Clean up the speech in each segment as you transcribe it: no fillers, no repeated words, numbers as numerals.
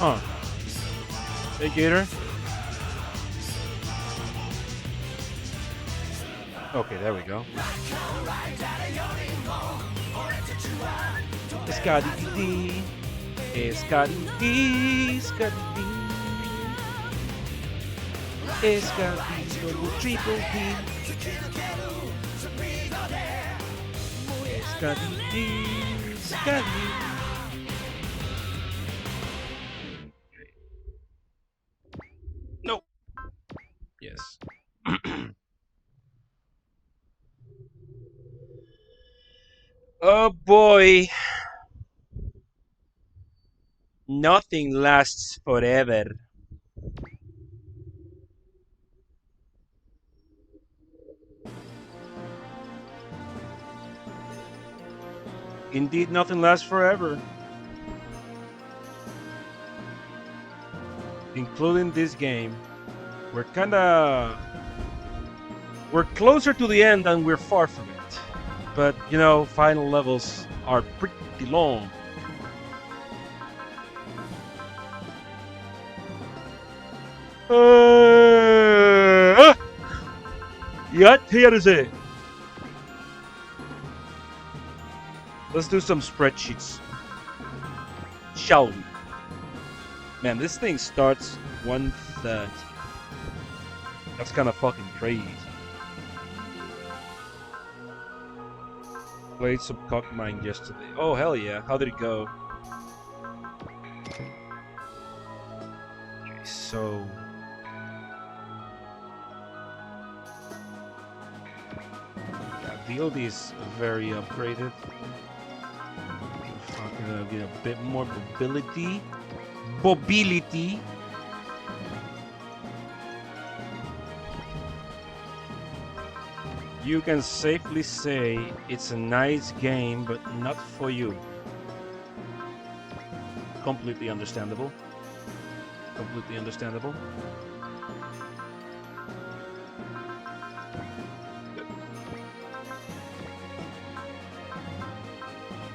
Huh. Hey, Gator. Okay, there we go. Scotty D. Scotty D. Scotty D. Scotty double triple D. Scotty D. Scotty. No. Yes. Oh boy. Nothing lasts forever. Indeed, nothing lasts forever. Including this game. We're kinda... We're closer to the end than we're far from it. But, you know, final levels are pretty long. Yet here is it. Let's do some spreadsheets. Shall we? Man, this thing starts 1:30. That's kind of fucking crazy. Played some Cockmine yesterday. Oh, hell yeah. How did it go? Okay, so... yeah, VLD is very upgraded. Fucking get a bit more mobility. Mobility. You can safely say it's a nice game, but not for you. Completely understandable. Completely understandable.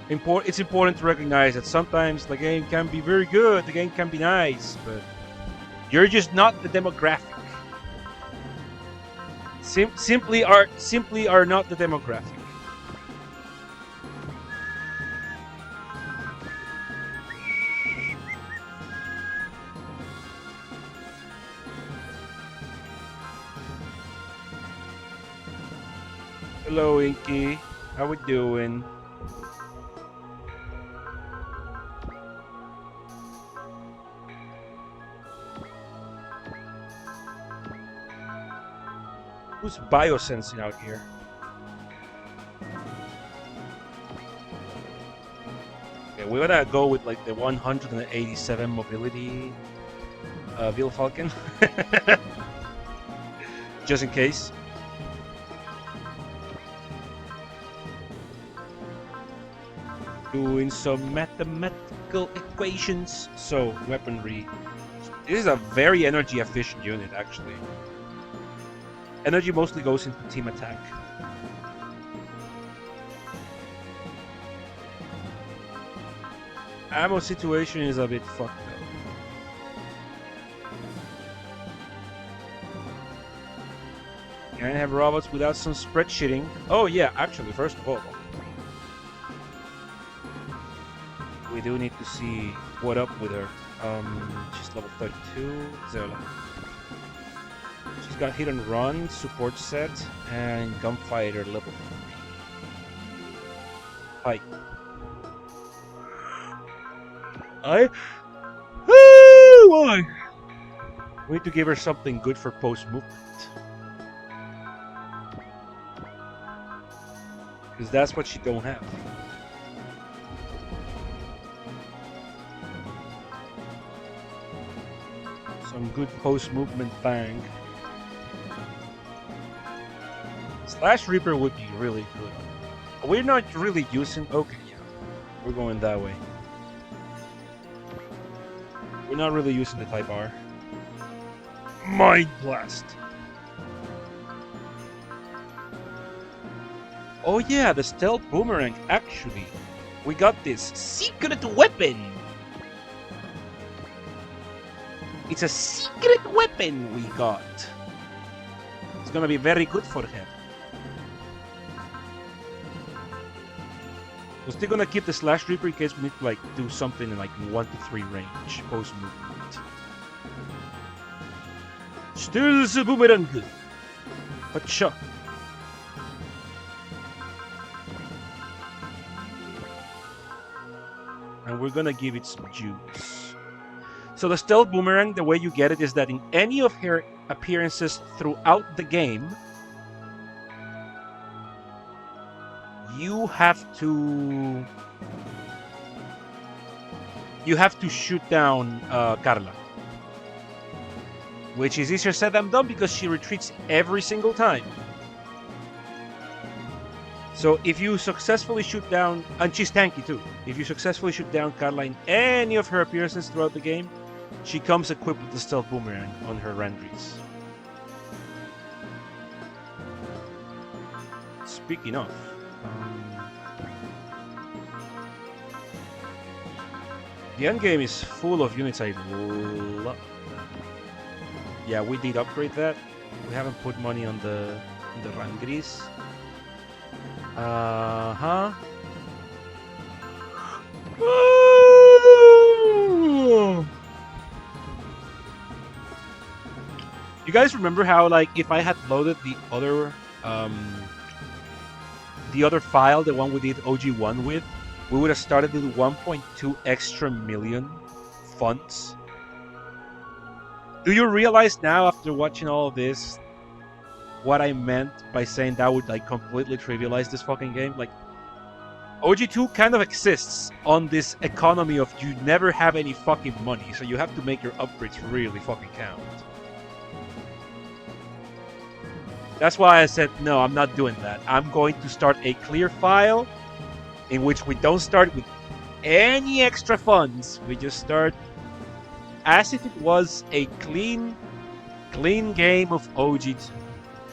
It's important to recognize that sometimes the game can be very good, the game can be nice, but you're just not the demographic. Simply are not the demographic. Hello, Inky. How we doing? Who's biosensing out here? Okay, we're gonna go with like the 187 mobility Vil Falcon. Just in case. Doing some mathematical equations. So, weaponry. This is a very energy efficient unit, actually. Energy mostly goes into team attack. Ammo situation is a bit fucked up. Can I have robots without some spreadsheeting? Oh yeah, actually, first of all, we do need to see what up with her. She's level 32. Zola. She's got hit and run, support set, and gunfighter level 3. Hi. Why? We need to give her something good for post movement. Because that's what she don't have. Some good post movement bang. Slash Reaper would be really good. We're not really using... Okay, yeah. We're going that way. We're not really using the Type R. Mind Blast! Oh yeah, the Stealth Boomerang. Actually, we got this secret weapon! It's a secret weapon we got. It's gonna be very good for him. We're still gonna keep the Slash Reaper in case we need to like do something in like 1 to 3 range post movement. Still the boomerang. But sure. And we're gonna give it some juice. So the Stealth Boomerang, the way you get it is that in any of her appearances throughout the game, you have to shoot down Carla, which is easier said than done because she retreats every single time. So if you successfully shoot down, and she's tanky too, if you successfully shoot down Carla in any of her appearances throughout the game, she comes equipped with the Stealth Boomerang on her Randries. Speaking of, the endgame is full of units I love. Yeah, we did upgrade that. We haven't put money on the Randries. You guys remember how, like, if I had loaded the other file, the one we did OG1 with, we would have started with 1.2 extra million funds. Do you realize now, after watching all of this, what I meant by saying that would like completely trivialize this fucking game? Like, OG2 kind of exists on this economy of you never have any fucking money, so you have to make your upgrades really fucking count. That's why I said, no, I'm not doing that. I'm going to start a clear file in which we don't start with any extra funds. We just start as if it was a clean game of OG2.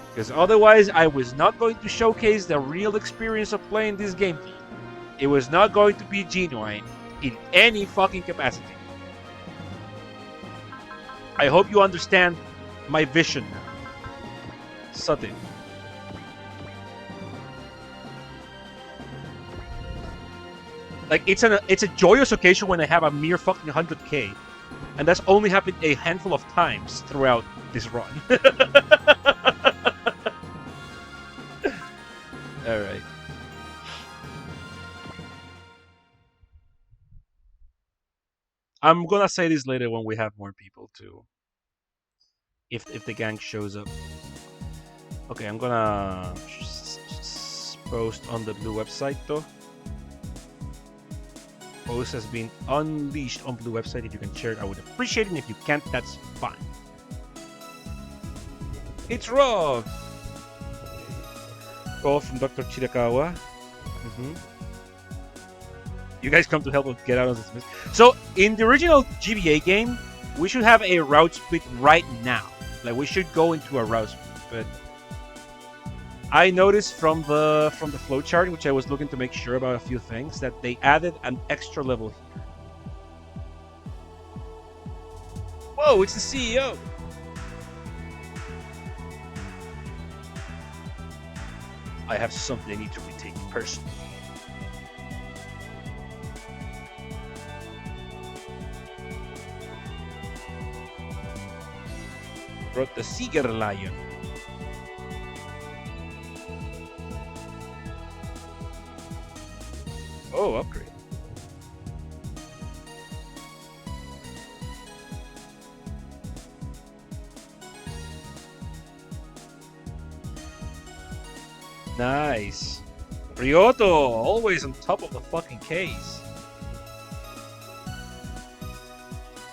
Because otherwise, I was not going to showcase the real experience of playing this game. It was not going to be genuine in any fucking capacity. I hope you understand my vision now. Something. Like, it's a joyous occasion when I have a mere fucking 100k. And that's only happened a handful of times throughout this run. Alright. I'm gonna say this later when we have more people too. If the gang shows up. Okay, I'm gonna post on the Blue website though. Post has been unleashed on Blue website. If you can share it, I would appreciate it. And if you can't, that's fine. It's Rob. Call from Dr. Chirakawa. You guys come to help us get out of this mess. So, in the original GBA game, we should have a route split right now. Like, we should go into a route split. But I noticed from the flowchart, which I was looking to make sure about a few things, that they added an extra level here. Whoa, it's the CEO! I have something I need to retake personally. Brought the Seeger Lion. Oh, upgrade. Nice. Ryoto, always on top of the fucking case.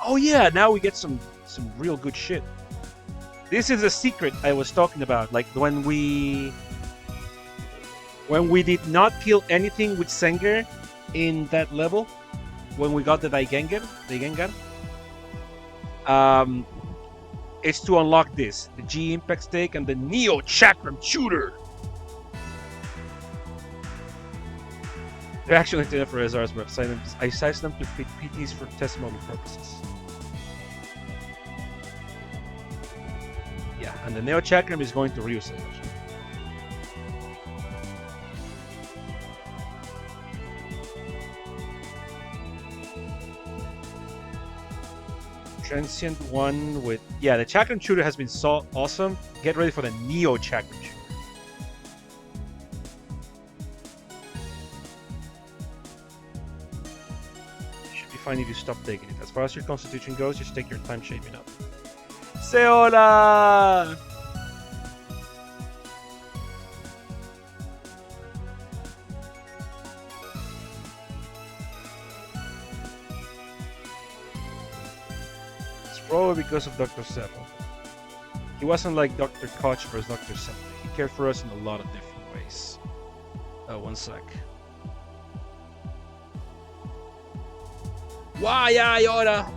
Oh yeah, now we get some real good shit. This is a secret I was talking about, like when we did not kill anything with Sengar in that level, when we got the Daigengar, it's to unlock this, the G Impact Stake and the Neo Chakram Shooter. They're actually intended for SR's website. I sized them to fit PTs for testimony purposes. And the Neo Chakram is going to Ryusei. Transient one with... Yeah, the Chakram Shooter has been so awesome. Get ready for the Neo Chakram Shooter. Should be fine if you stop taking it. As far as your constitution goes, just take your time shaping up. Say hola! Probably because of Dr. Seppo. He wasn't like Dr. Koch versus Dr. Seppo. He cared for us in a lot of different ways. One sec. Why ahora?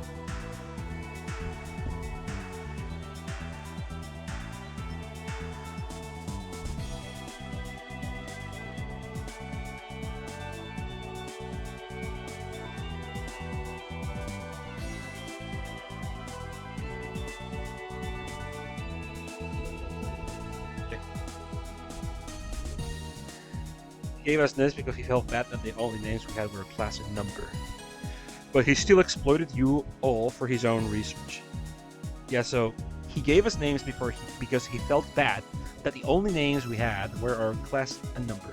Gave us this because he felt bad that the only names we had were a class and number. But he still exploited you all for his own research. Yeah, so he gave us names because he felt bad that the only names we had were our class and number.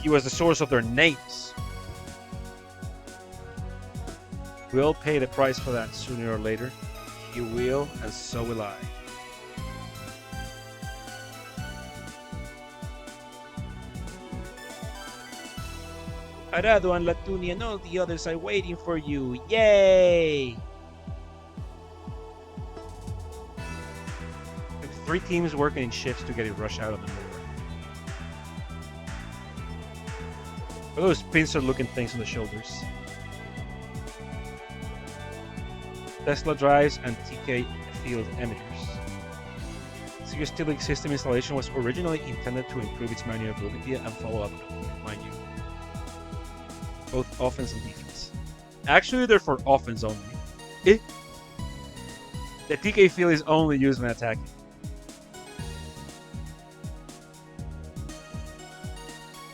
He was the source of their names. We'll pay the price for that sooner or later. You will, and so will I. Arado and Latuni and all the others are waiting for you. Yay! 3 teams working in shifts to get it rushed out of the moor. What are those pincer-looking things on the shoulders? Tesla drives and TK field emitters. Seeker Stealing system installation was originally intended to improve its maneuverability and follow-up, mind you. Both offense and defense. Actually, they're for offense only. The TK field is only used when attacking.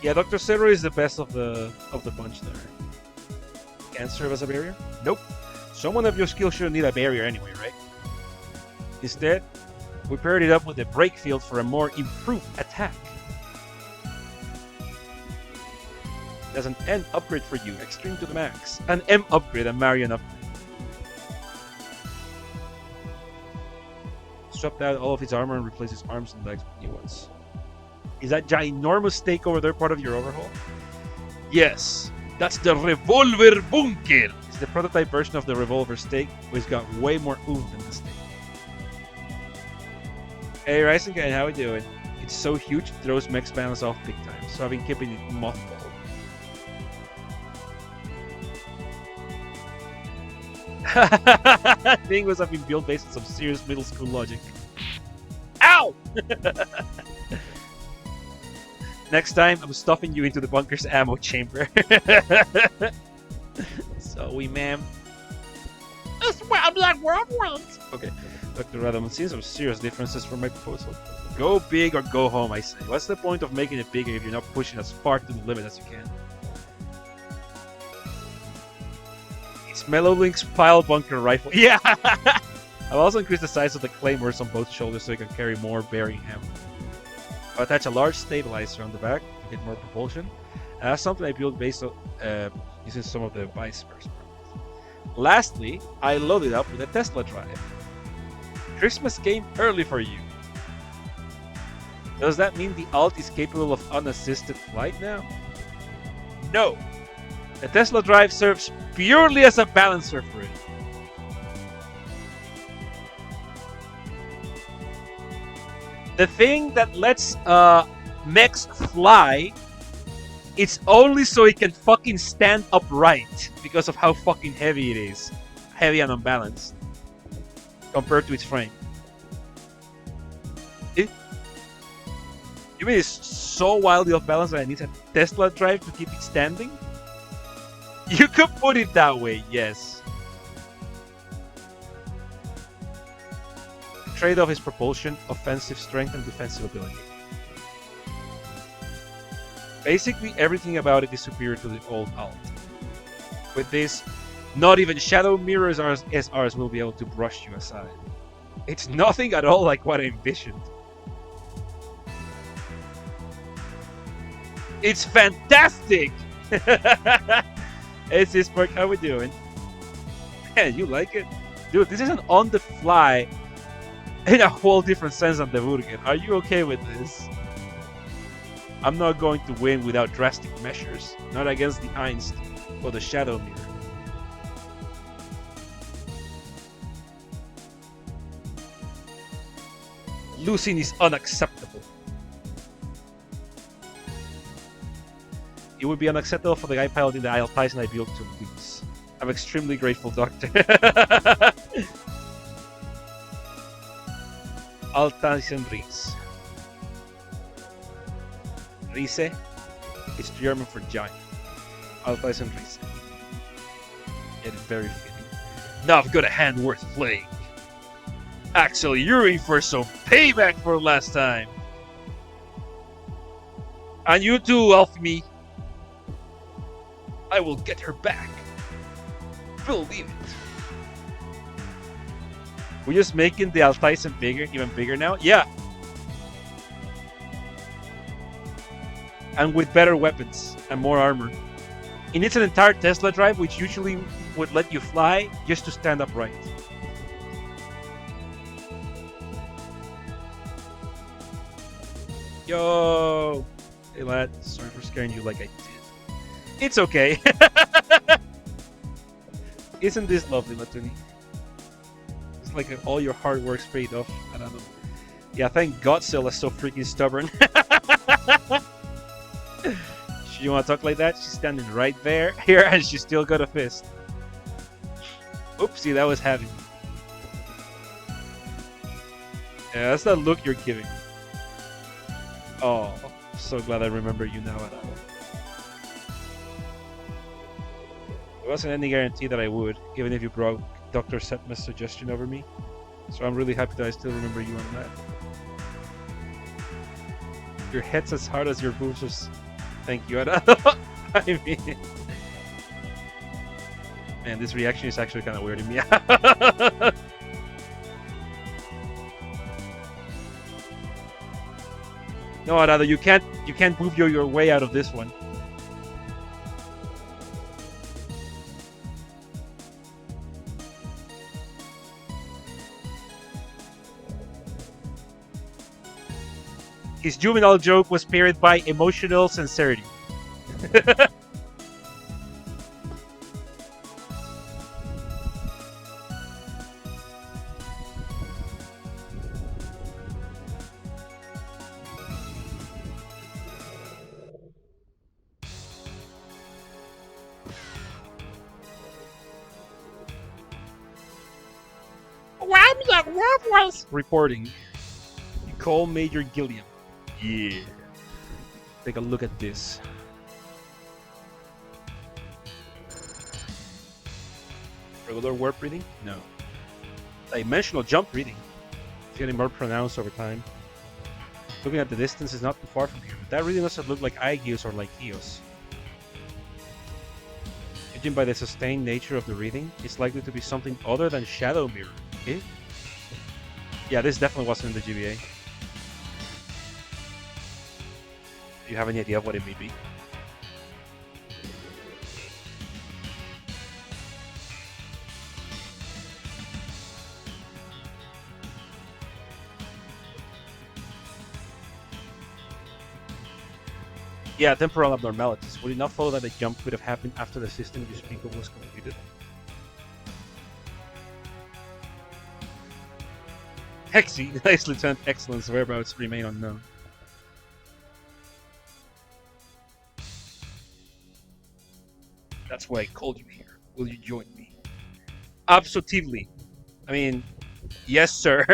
Yeah, Dr. Zero is the best of the bunch there. Can't serve as a barrier? Nope. Someone of your skill shouldn't need a barrier anyway, right? Instead, we paired it up with the break field for a more improved attack. There's an N upgrade for you, extreme to the max. An M upgrade, a Marion upgrade. Swapped out all of his armor and replaced his arms and legs with new ones. Is that ginormous stake over there part of your overhaul? Yes, that's the Revolver Bunker. It's the prototype version of the Revolver stake, which got way more oomph than the stake. Hey Ryzengan, how we doing? It's so huge, it throws mech's balance off big time, so I've been keeping it mothballed. Thing was I've been built based on some serious middle school logic. Ow! Next time, I'm stuffing you into the bunker's ammo chamber. Sorry, ma'am. That's what I'm like world wants. Okay, Dr. Radam, I'm seeing some serious differences from my proposal. Go big or go home, I say. What's the point of making it bigger if you're not pushing as far to the limit as you can? It's Mellow Link's pile bunker rifle. Yeah! I've also increased the size of the claymores on both shoulders so you can carry more bearing ammo. I'll attach a large stabilizer on the back to get more propulsion. That's something I built based on using some of the vice versa. Lastly, I loaded up with a Tesla drive. Christmas came early for you. Does that mean the Alt is capable of unassisted flight now? No! The Tesla drive serves purely as a balancer for it. The thing that lets mechs fly, it's only so it can fucking stand upright because of how fucking heavy it is. Heavy and unbalanced compared to its frame. You mean it's so wildly off balance that it needs a Tesla drive to keep it standing? You could put it that way, yes. trade-off is propulsion, offensive strength, and defensive ability. Basically, everything about it is superior to the old alt. With this, not even Shadow Mirrors SRs will be able to brush you aside. It's nothing at all like what I envisioned. It's fantastic! It's this perk, how we doing? Man, you like it? Dude, this is an on-the-fly in a whole different sense than the Wurgen. Are you okay with this? I'm not going to win without drastic measures. Not against the Einst or the Shadow Mirror. Losing is unacceptable. It would be unacceptable for the guy piloting the Isle Tyson I built to lose. I'm extremely grateful, Doctor. Altaisen Ries. Riese is German for giant. Altaisen Riese. It is very fitting. Now I've got a hand worth playing. Actually, you're in for some payback for last time. And you too, Alfie. I will get her back. Believe it. We're just making the Altaisen bigger, even bigger now? Yeah. And with better weapons and more armor. It needs an entire Tesla drive, which usually would let you fly just to stand upright. Yo! Hey lad, sorry for scaring you like I did. It's okay. Isn't this lovely, Matuni? It's like all your hard work's paid off. I don't know. Yeah, thank Godzilla is so freaking stubborn. You want to talk like that? She's standing right there, here, and she still got a fist. Oopsie, that was heavy. Yeah, that's the look you're giving. Oh, so glad I remember you now. There wasn't any guarantee that I would, even if you broke Dr. Setma's suggestion over me. So I'm really happy that I still remember you on that. Your head's as hard as your boosters. Thank you. I mean, man, this reaction is actually kind of weirding me out. No, Arado, you can't move your way out of this one. His juvenile joke was paired by emotional sincerity. Reporting. Nicole Major Gilliam. Yeah. Take a look at this. Regular warp reading? No. Dimensional jump reading. It's getting more pronounced over time. Looking at the distance is not too far from here. That really doesn't look like Aegeus or like Eos. Judging by the sustained nature of the reading, it's likely to be something other than Shadow Mirror. Okay? Yeah, this definitely wasn't in the GBA. Do you have any idea of what it may be? Yeah, temporal abnormalities. Would it not follow that the jump could have happened after the system you speak of was completed? Hexy, nice Lieutenant Excellence, whereabouts remain unknown. That's why I called you here. Will you join me? Absolutely. I mean, yes, sir.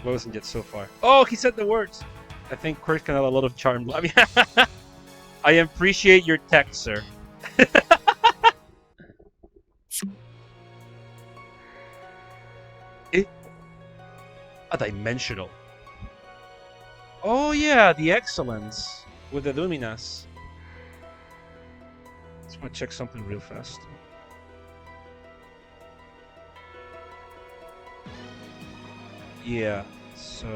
Wasn't yet so far. Oh, he said the words. I think Kurt can have a lot of charm. I mean, I appreciate your text, sir. A dimensional. Oh yeah, the excellence with the Luminas. Just want to check something real fast. Yeah, so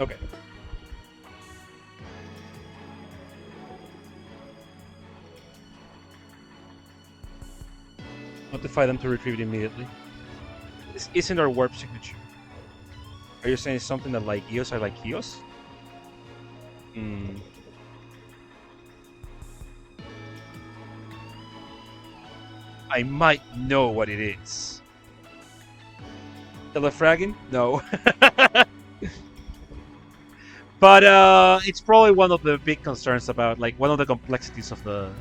okay. Notify them to retrieve it immediately. This isn't our warp signature. Are you saying something that like Eos are like Eos? Hmm. I might know what it is. Telefragging? No. But it's probably one of the big concerns about like one of the complexities of the,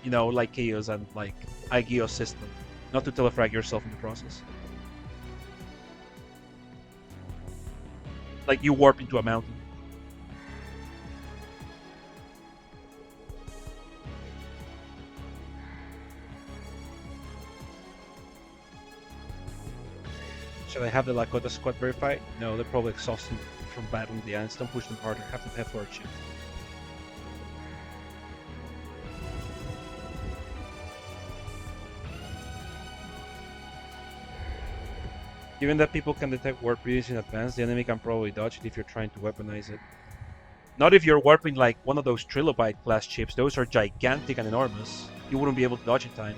like Chaos and like Aegeo system. Not to telefrag yourself in the process. Like you warp into a mountain. Should I have the Lakota squad verified? No, they're probably exhausted from battling the ants. Don't push them harder. Have them head for a chip. Given that people can detect warp radius in advance, the enemy can probably dodge it if you're trying to weaponize it. Not if you're warping like one of those trilobite class chips. Those are gigantic and enormous. You wouldn't be able to dodge in time.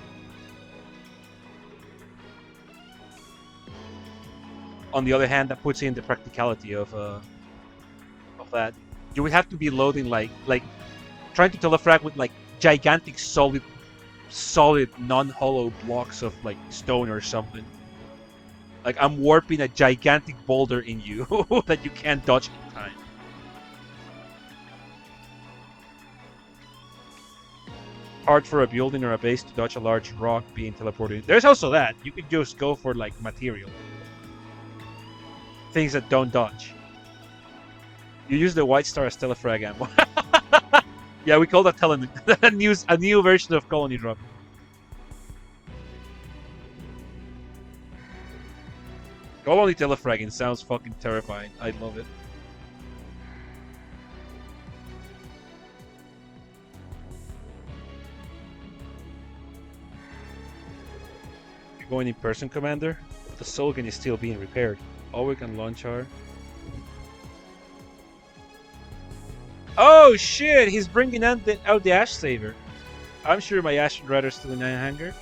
On the other hand, that puts in the practicality of that. You would have to be loading like trying to telefrag with like gigantic solid non-hollow blocks of like stone or something. Like I'm warping a gigantic boulder in you that you can't dodge in time. Hard for a building or a base to dodge a large rock being teleported. There's also that. You could just go for like material. Things that don't dodge. You use the White Star as telefrag ammo. Yeah, we call that a new version of colony drop. Colony telefragging sounds fucking terrifying. I love it. You're going in person, Commander? The Solgan is still being repaired. All we can launch are... Oh shit! He's bringing out the Ash Saver. I'm sure my Ashen Rider's still in a hangar.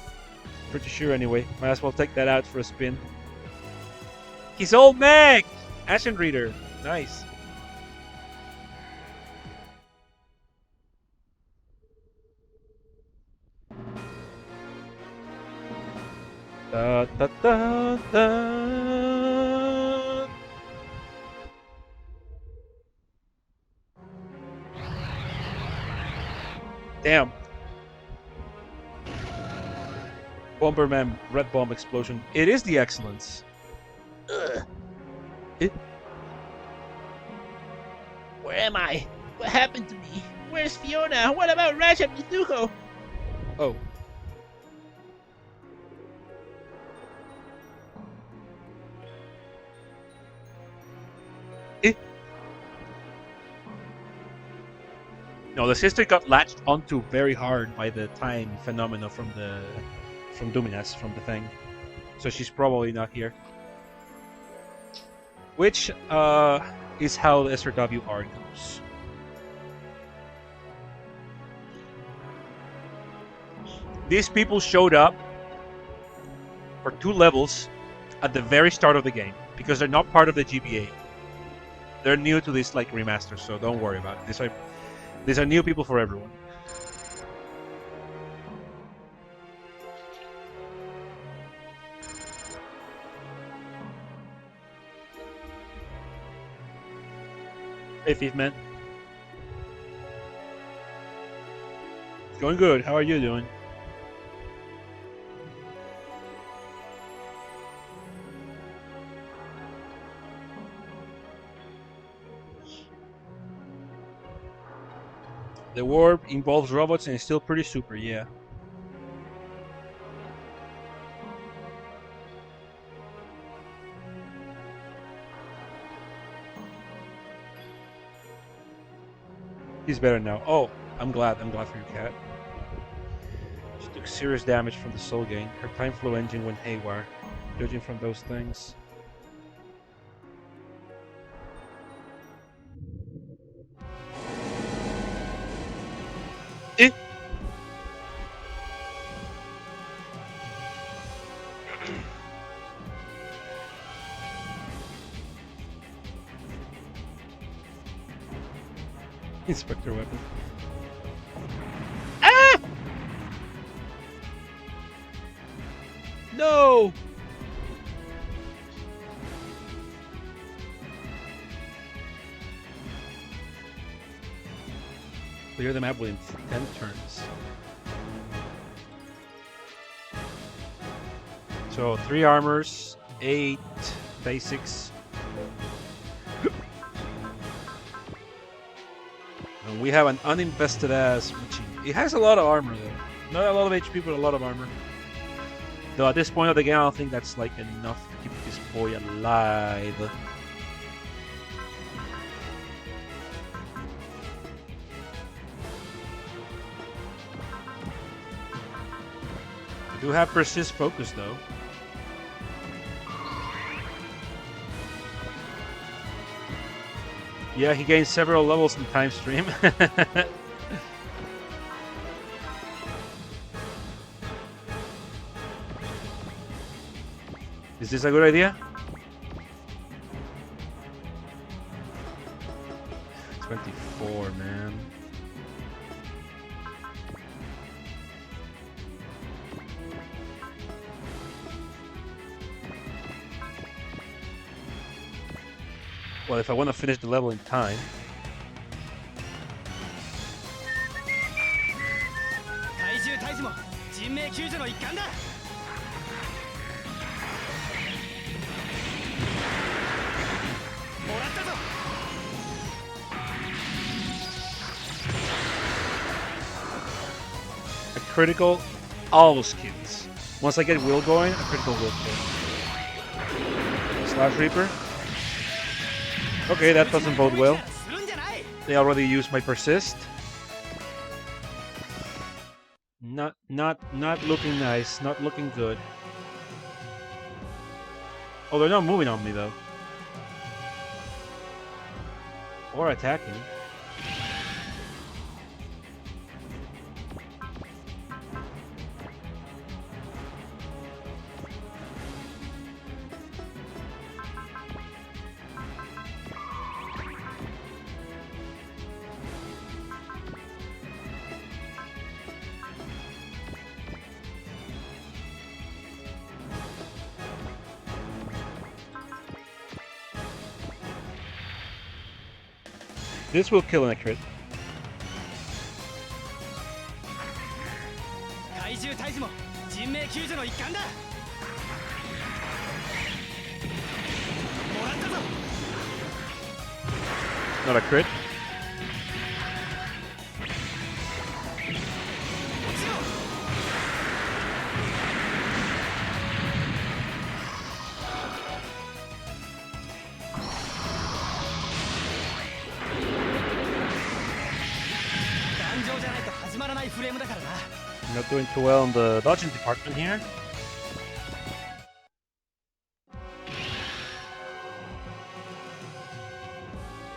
Pretty sure anyway. Might as well take that out for a spin. His old mech! Ashen Reader. Nice. Da, da, da, da. Damn. Bomberman red bomb explosion. It is the excellence. Ugh. Where am I? What happened to me? Where's Fiona? What about Ratchet Mitsuko? Oh. No, the sister got latched onto very hard by the time phenomena from Dominus, from the thing. So she's probably not here. Which is how the SRWR goes. These people showed up for 2 levels at the very start of the game because they're not part of the GBA. They're new to this like remaster, so don't worry about it. These are new people for everyone. Hey, Thief Man. It's going good. How are you doing? The war involves robots and it's still pretty super, yeah. He's better now. Oh, I'm glad. I'm glad for you, Cat. She took serious damage from the soul gain. Her time flow engine went haywire, judging from those things. Eh. Inspector weapon. Ah! No! Clear the map within 10 turns. So 3 armors, 8 basics. And we have an uninvested ass machine. It has a lot of armor though. Not a lot of HP, but a lot of armor. Though at this point of the game, I don't think that's like enough to keep this boy alive. I do have persist focus though. Yeah, he gained several levels in time stream. Is this a good idea? 24, man. Well, if I want to finish the level in time. 怪獣退治も人命救助の一環だ。もらったぞ。 A critical always kills. Once I get will going, a critical will kill. Slash Reaper. Okay, that doesn't bode well. They already used my persist. Not looking nice. Not looking good. Oh, they're not moving on me though. Or attacking. This will kill in a crit. 怪獣退治も人命救助の一環だ。もらったぞ。 Not a crit. 落ちろ。 Not doing too well in the dodging department here.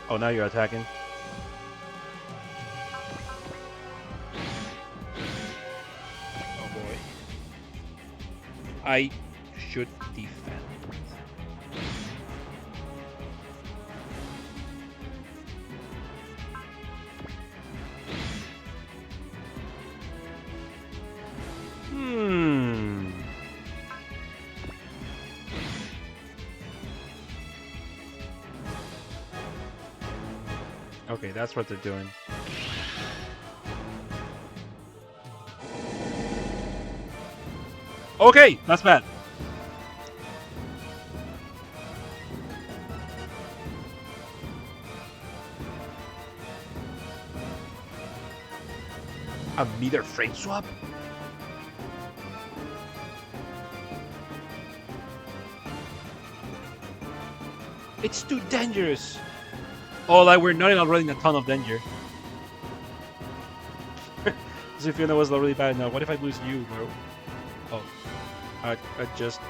Oh, now you're attacking. Oh boy. I should defend. Okay, that's what they're doing. Okay, that's bad. A meter frame swap? It's too dangerous. Oh, like we're not already in a ton of danger. As if Fiona was already bad enough. What if I lose you, bro? Oh, I just.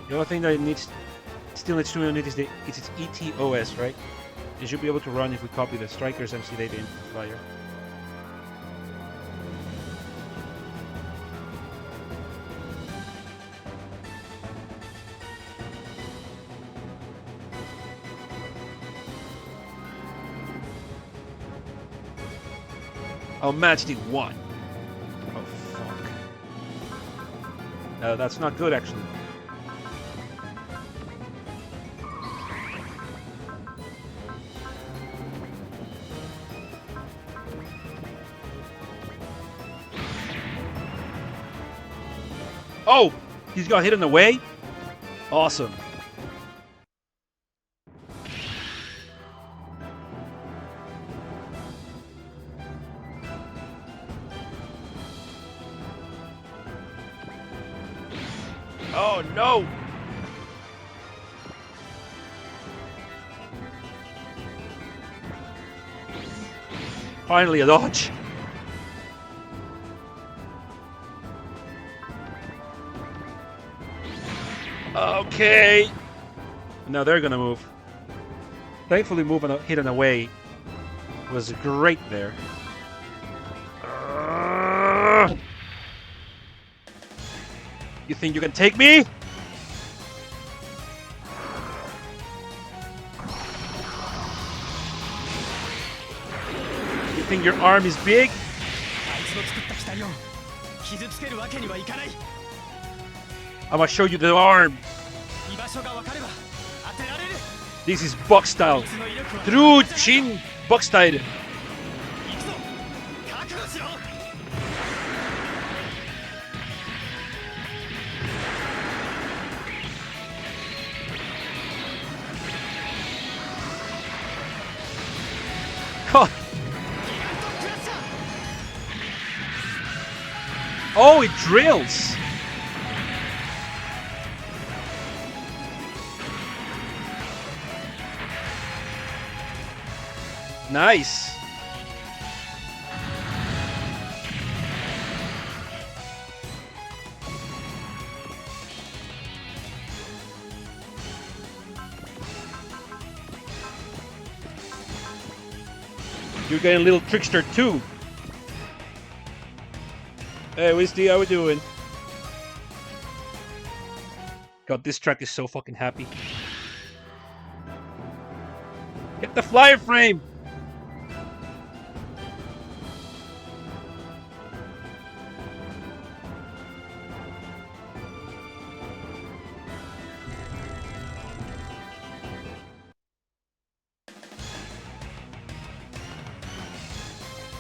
The only thing that it still needs to unit is its ETOS, right? It should be able to run if we copy the Striker's MC data into the flyer. Oh, matchstick 1. Oh, fuck. No, that's not good, actually. Oh! He's got hit in the way? Awesome. Oh no! Finally a dodge. Okay. Now they're gonna move. Thankfully, moving hidden away was great there. You think you can take me? You think your arm is big? I'm gonna show you the arm. This is box style. True Chin box style. Oh, it drills. Nice. You're getting a little trickster too. Hey, Wisty, how we doing? God, this track is so fucking happy. Get the flyer frame!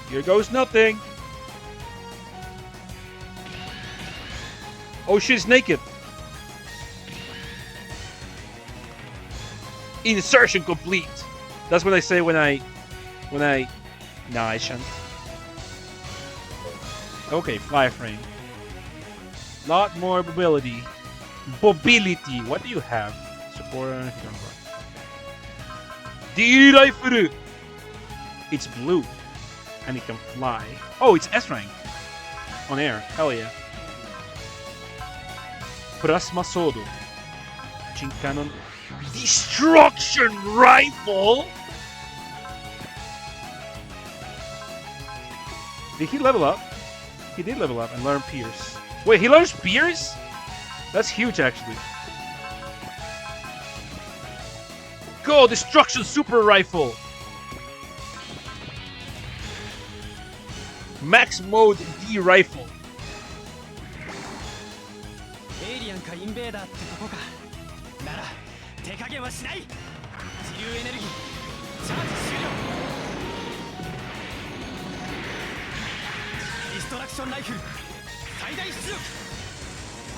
Here goes nothing. Oh, she's naked. Insertion complete. That's what I say when I. Nah, I shan't. Okay, fly frame. Lot more mobility. Mobility. What do you have? Support. D-Rifle. It's blue, and it can fly. Oh, it's S rank. On air. Hell yeah. Plasma Sword. Machine Cannon. Destruction Rifle! Did he level up? He did level up and learn Pierce. Wait, he learns Pierce? That's huge, actually. Go! Destruction Super Rifle! Max Mode D Rifle.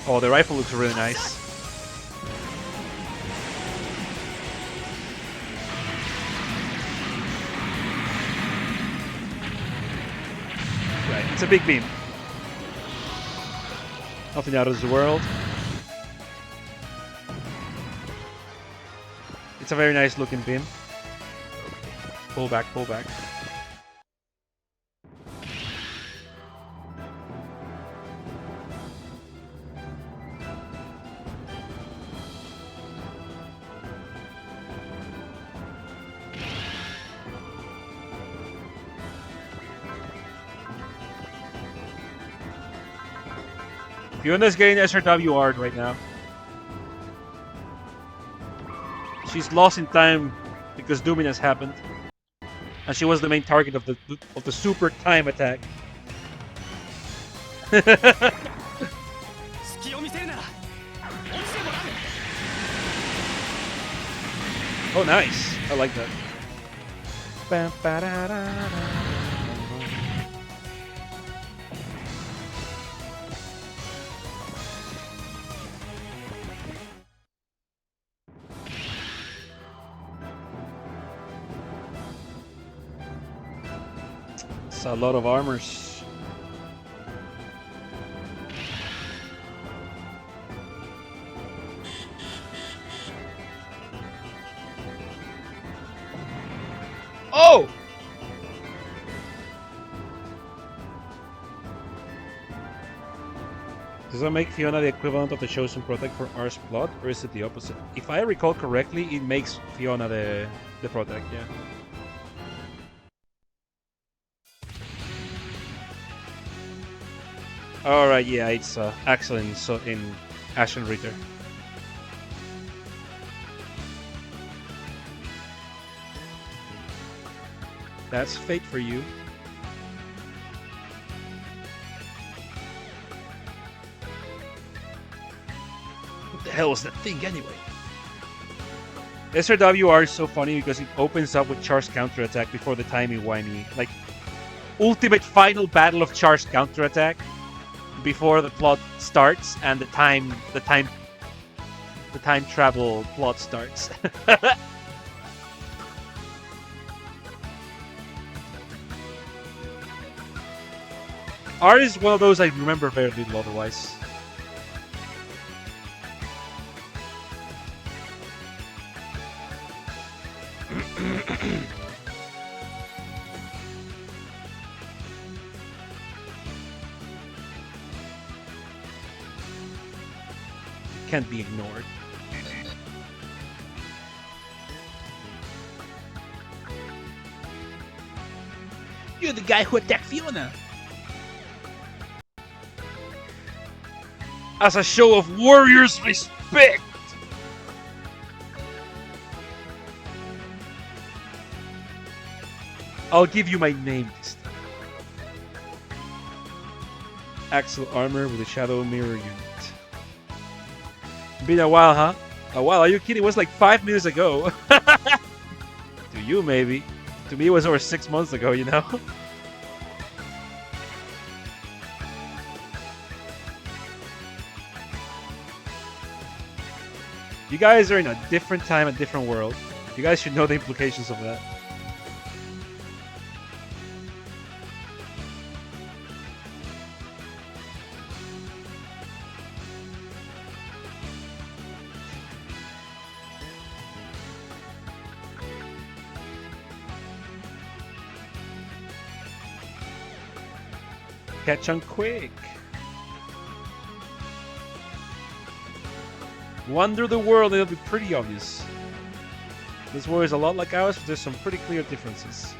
Oh, the rifle looks really nice. It's a big beam. Nothing out of this world. It's a very nice looking beam. Pull back, pull back. Fiona's getting SRWR'd right now. She's lost in time because Dooming has happened. And she was the main target of the super time attack. 隙を見せるなら落ちてもらう Oh, nice. I like that. Bam, ba-da-da-da. It's a lot of armors. Oh! Does that make Fiona the equivalent of the Chosen Protect for Ars Blood, or is it the opposite? If I recall correctly, it makes Fiona the Protect, yeah. Alright, yeah, it's Axel in Ashen Ritter. That's fate for you. What the hell was that thing anyway? SRWR is so funny because it opens up with charged counterattack before the timey-wimey. Like, ultimate final battle of charged counterattack before the plot starts and the time travel plot starts. Art is one of those I remember very little otherwise. Can't be ignored. You're the guy who attacked Fiona. As a show of warriors' respect! I'll give you my name this time. Axel Armor with a Shadow Mirror unit. Been a while, huh? A while? Are you kidding? It was like 5 minutes ago. To you, maybe. To me, it was over 6 months ago, you know? You guys are in a different time, a different world. You guys should know the implications of that. Catch on quick. Wander the world, it'll be pretty obvious. This war is a lot like ours, but there's some pretty clear differences.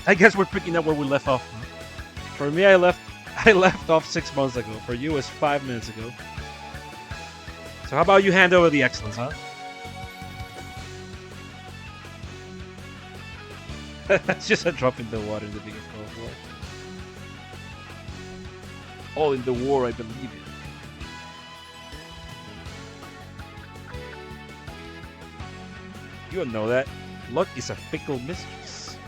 I guess we're picking up where we left off. For me, I left off 6 months ago. For you, it's 5 minutes ago. So how about you hand over the excellence, huh? It's just a drop in the water in the biggest of war. All in the war, I believe it. You don't know that. Luck is a fickle mistress.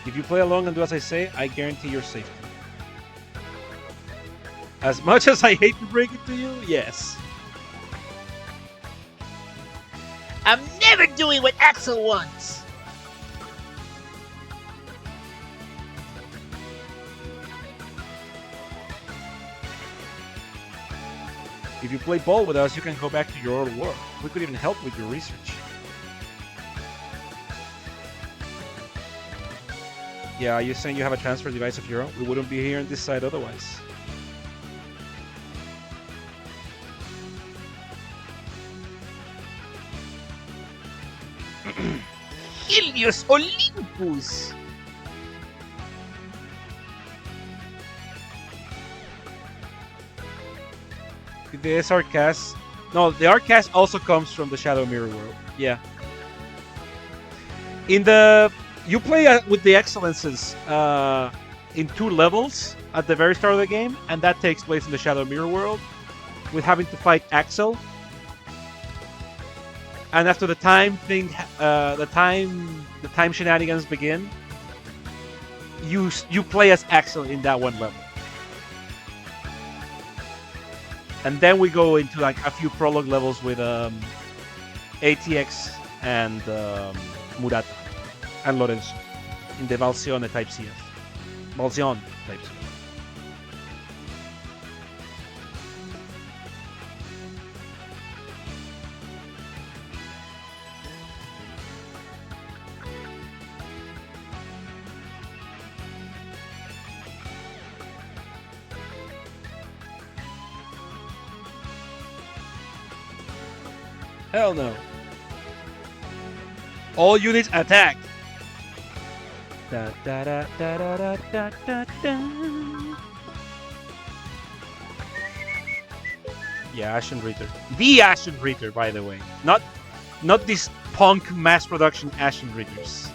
If you play along and do as I say, I guarantee your safety. As much as I hate to break it to you, yes. I'm never doing what Axel wants. If you play ball with us, you can go back to your old work. We could even help with your research. Yeah, you're saying you have a transfer device of your own? We wouldn't be here on this side otherwise. Helios Olympus. The SRcast. No, the Rcast also comes from the Shadow Mirror world. Yeah. In the you play with the Excellences in 2 levels at the very start of the game, and that takes place in the Shadow Mirror world, with having to fight Axel. And after the time thing, the time shenanigans begin, you play as Axel in that one level. And then we go into like a few prologue levels with ATX and Murata and Lorenzo in the Valsione type CF. Valsione type CF. Hell no. All units attack. Da, da, da, da, da, da, da, da. Yeah, Ashen Reader. The Ashen Reader, by the way. Not these punk mass production Ashen Readers.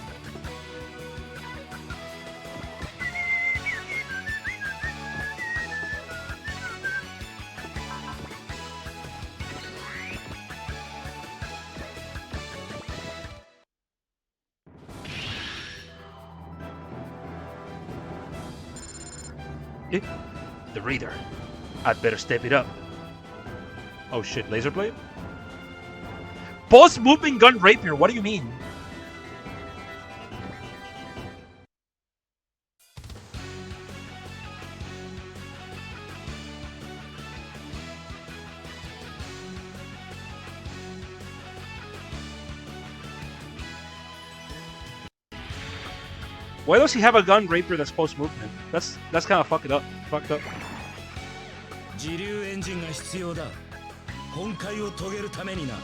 The Reader. I'd better step it up. Oh shit, Laser Blade? Post-moving gun rapier, what do you mean? Why does he have a gun rapier that's post-movement? That's kind of fucked up. 自流エンジンが必要だ。本会を遂げるためにな。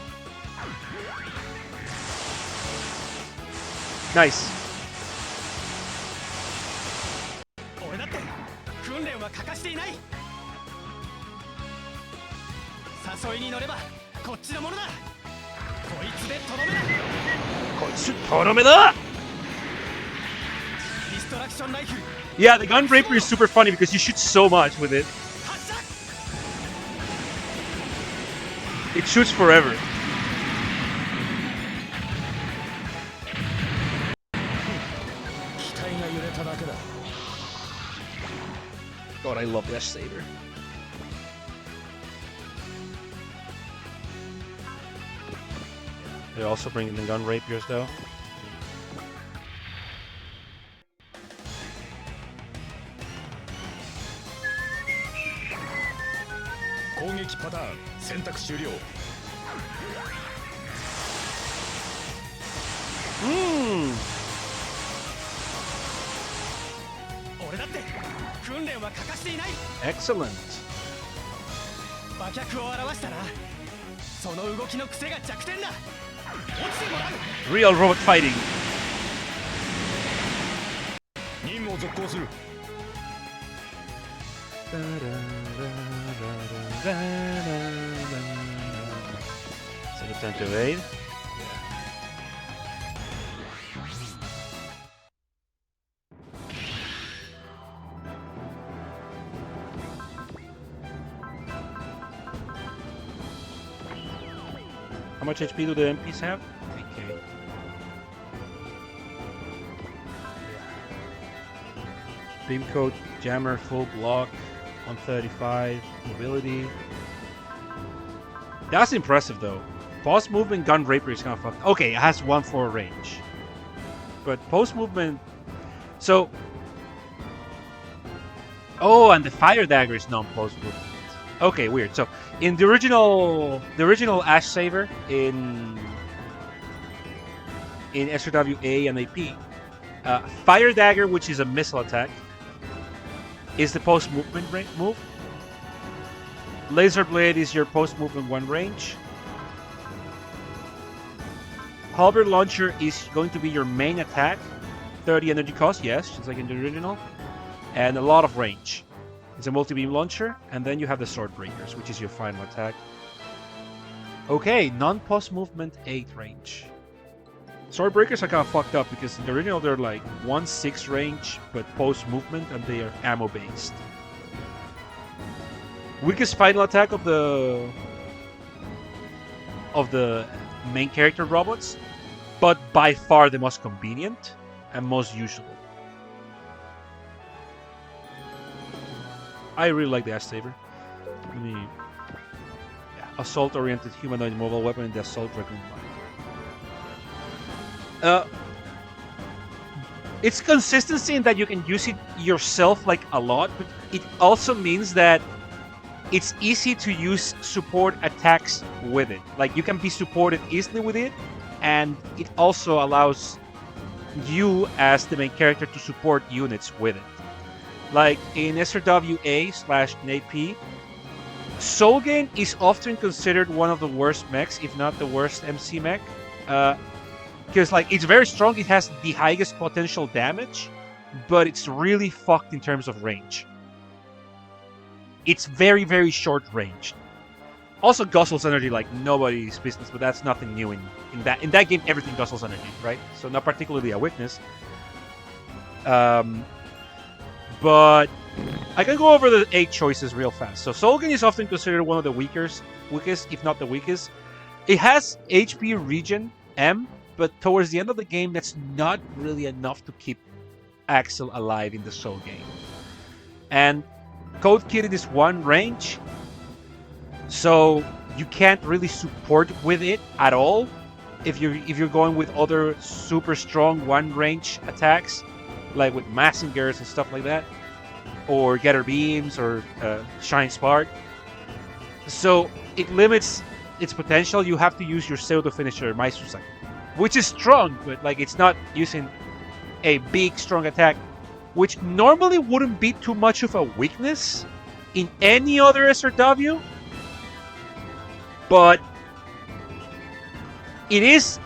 Nice. 俺だって訓練は欠かしていない。誘いに乗ればこっちのものだ。こいつでとどめだ。こいつとどめだ! Yeah, the gun rapier is super funny because you shoot so much with it. It shoots forever. God, I love that saber. They're also bringing the gun rapiers though. Excellent. Real robot fighting. So you time to evade? How much HP do the MPs have? 3k. Beam Coat, Jammer, full block, 135, mobility. That's impressive though. Post movement, Gun Rapier is kind of fucked. Okay, it has 1-4 range. But post movement. So. Oh, and the Fire Dagger is non-post movement. Okay, weird. So in the original Ash Saver in SRWA and AP, Fire Dagger, which is a missile attack, is the post movement move. Laser Blade is your post movement 1 range. Halberd Launcher is going to be your main attack, 30 energy cost, yes, just like in the original, and a lot of range. It's a multi-beam launcher, and then you have the Sword Breakers, which is your final attack. Okay, non-post movement 8 range. Sword Breakers are kind of fucked up because in the original they're like 1-6 range, but post movement, and they are ammo based. Weakest final attack of the main character robots, but by far the most convenient and most usable. I really like the Ash Saber. Assault-oriented humanoid mobile weapon in the Assault Dragoon line. It's consistency in that you can use it yourself like a lot, but it also means that it's easy to use support attacks with it. Like, you can be supported easily with it, and it also allows you as the main character to support units with it. Like in SRWA/AP, Soulgain is often considered one of the worst mechs, if not the worst MC mech. Because like it's very strong, it has the highest potential damage, but it's really fucked in terms of range. It's very, very short range. Also guzzles energy like nobody's business, but that's nothing new in that game. Everything guzzles energy, right? So not particularly a weakness. But I can go over the 8 choices real fast. So Soulgain is often considered one of the weakest, if not the weakest. It has HP regen M, but towards the end of the game, that's not really enough to keep Axel alive in the Soul game. And Code Kid is 1 range, so you can't really support with it at all if you're going with other super strong 1 range attacks, like with Massingers and stuff like that, or Getter Beams or Shine Spark. So it limits its potential. You have to use your pseudo finisher Maisusai, which is strong, but like it's not using a big strong attack, which normally wouldn't be too much of a weakness in any other SRW, but it is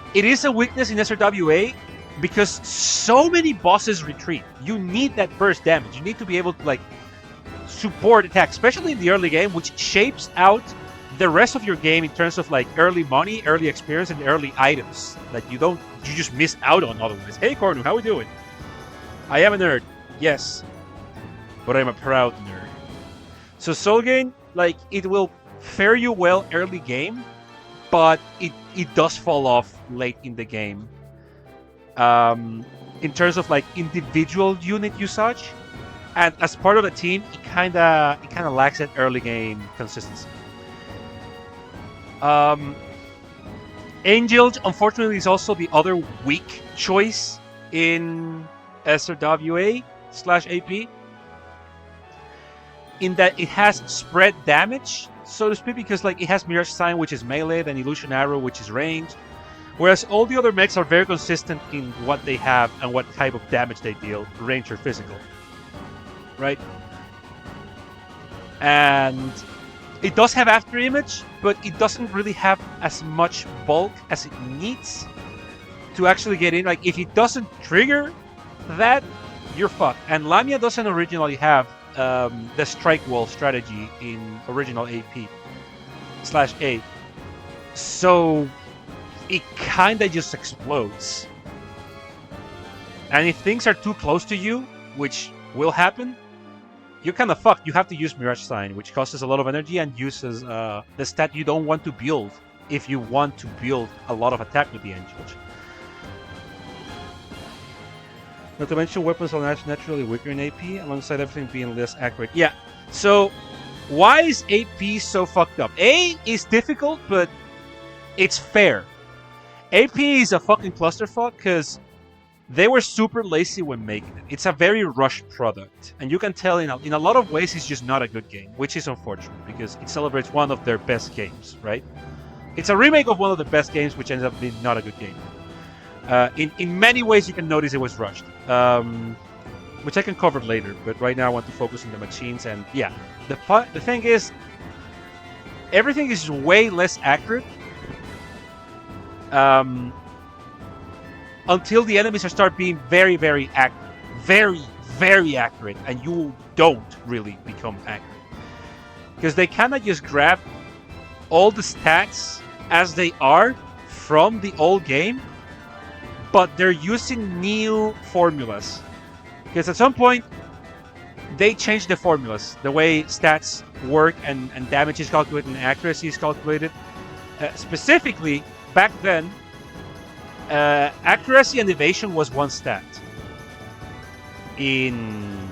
a weakness in SRWA because so many bosses retreat. You need that burst damage. You need to be able to like support attack, especially in the early game, which shapes out the rest of your game in terms of like early money, early experience, and early items that you just miss out on otherwise. Hey Cornu, how we doing? I am a nerd, yes, but I'm a proud nerd. So Soulgain, like, it will fare you well early game, but it does fall off late in the game. In terms of like individual unit usage, and as part of the team, it kinda lacks that early game consistency. Angel, unfortunately, is also the other weak choice in SRWA/AP, in that it has spread damage, so to speak, because like it has Mirage Sign, which is melee, then Illusion Arrow, which is range, whereas all the other mechs are very consistent in what they have and what type of damage they deal, range or physical, right? And it does have after image, but it doesn't really have as much bulk as it needs to actually get in. Like, if it doesn't trigger that, you're fucked. And Lamia doesn't originally have the strike wall strategy in original AP/A. So it kinda just explodes. And if things are too close to you, which will happen, you're kind of fucked. You have to use Mirage Sign, which costs a lot of energy and uses the stat you don't want to build if you want to build a lot of attack with the Angel. Not to mention weapons are naturally weaker in AP, alongside everything being less accurate. Yeah, so why is AP so fucked up? A is difficult, but it's fair. AP is a fucking clusterfuck because they were super lazy when making it. It's a very rushed product, and you can tell in a lot of ways it's just not a good game, which is unfortunate because it celebrates one of their best games, right? It's a remake of one of the best games, which ends up being not a good game. In many ways, you can notice it was rushed, which I can cover later. But right now, I want to focus on the machines. And yeah, the thing is, everything is way less accurate until the enemies start being very, very accurate, very, very accurate, and you don't really become accurate because they cannot just grab all the stats as they are from the old game. But they're using new formulas. Because at some point, they changed the formulas. The way stats work and damage is calculated and accuracy is calculated. Specifically, back then, accuracy and evasion was one stat. In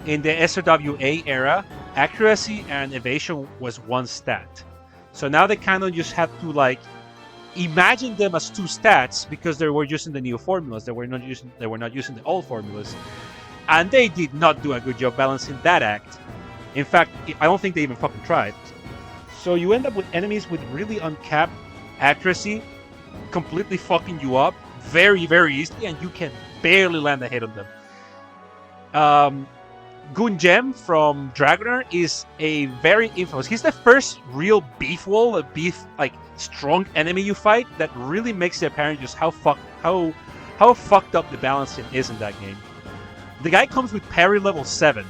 the SOWA era, accuracy and evasion was one stat. So now they kind of just have to like imagine them as two stats because they were using the new formulas. They were not using the old formulas, and they did not do a good job balancing that act. In fact, I don't think they even fucking tried. So you end up with enemies with really uncapped accuracy, completely fucking you up very, very easily, and you can barely land a hit on them. Gunjem from Dragoner is a very infamous. He's the first real beef wall, a beef like strong enemy you fight that really makes it apparent just how fucked up the balancing is in that game. The guy comes with parry level 7,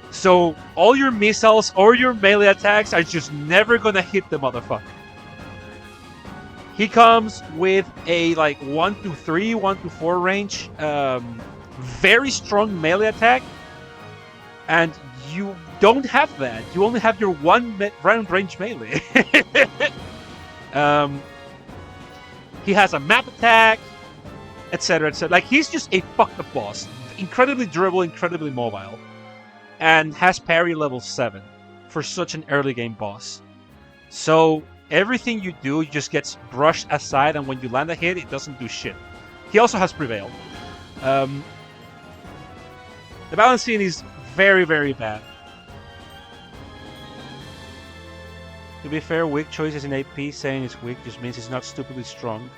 so all your missiles or your melee attacks are just never gonna hit the motherfucker. He comes with a like 1-3, 1-4 range, very strong melee attack. And you don't have that. You only have your one round range melee. He has a map attack, etc., etc. Like, he's just a fucked up boss. Incredibly durable, incredibly mobile. And has parry level 7 for such an early game boss. So, everything you do just gets brushed aside, and when you land a hit, it doesn't do shit. He also has Prevail. The balancing is very, very bad. To be fair, weak choices in AP, saying it's weak just means it's not stupidly strong.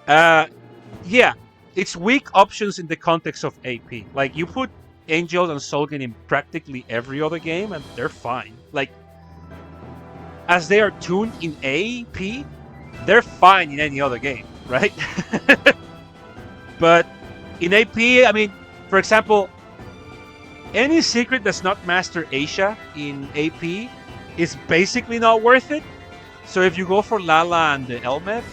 Yeah, it's weak options in the context of AP. Like, you put Angel and Solgen in practically every other game, and they're fine. Like, as they are tuned in AP, they're fine in any other game, right? But in AP, I mean, for example, any secret that's not Master Asia in AP is basically not worth it. So if you go for Lala and the Elmeth,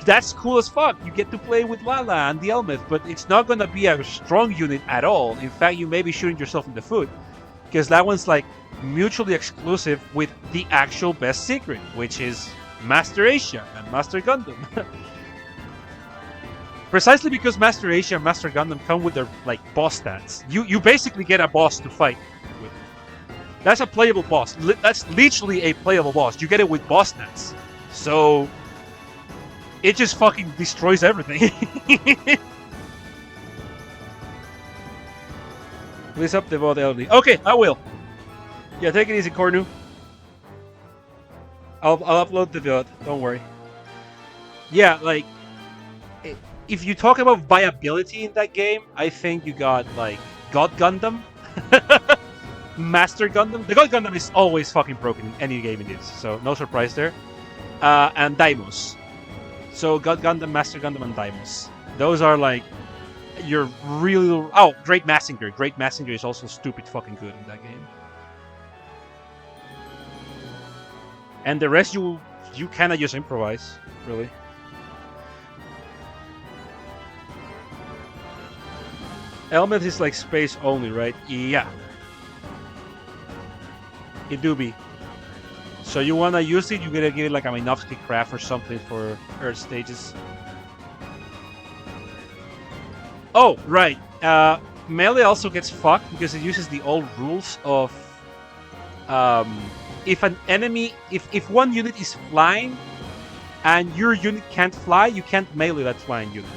that's cool as fuck. You get to play with Lala and the Elmeth, but it's not going to be a strong unit at all. In fact, you may be shooting yourself in the foot, because that one's like mutually exclusive with the actual best secret, which is Master Asia and Master Gundam. Precisely because Master Asia and Master Gundam come with their like boss stats. You basically get a boss to fight with. That's a playable boss. That's literally a playable boss. You get it with boss stats. So it just fucking destroys everything. Please up the VOD LD. Okay, I will. Yeah, take it easy, Cornu. I'll upload the VOD. Don't worry. Yeah, like, if you talk about viability in that game, I think you got, like, God Gundam, Master Gundam. The God Gundam is always fucking broken in any game it is, so no surprise there. And Daimos. So God Gundam, Master Gundam, and Daimos. Those are, like, your really... Oh, Great Massinger. Great Massinger is also stupid fucking good in that game. And the rest you cannot just improvise, really. Elmeth is like space only, right? Yeah. It do be. So you wanna use it, you gotta give it like a Minovsky craft or something for Earth stages. Oh, right. Melee also gets fucked because it uses the old rules of if an enemy, if one unit is flying and your unit can't fly, you can't melee that flying unit.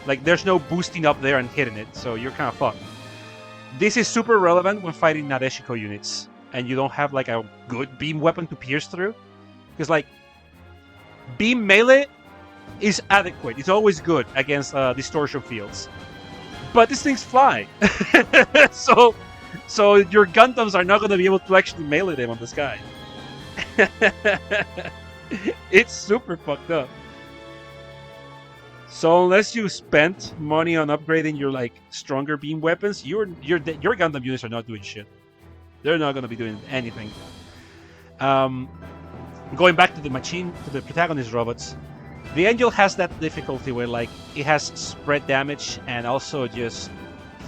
Like, there's no boosting up there and hitting it, so you're kind of fucked. This is super relevant when fighting Nadeshiko units and you don't have like a good beam weapon to pierce through. Because like, beam melee is adequate. It's always good against distortion fields. But these things fly. so your Gundams are not going to be able to actually melee them on the sky. It's super fucked up. So unless you spent money on upgrading your like stronger beam weapons, your Gundam units are not doing shit. They're not going to be doing anything. Going back to the protagonist robots, the Angel has that difficulty where like it has spread damage and also just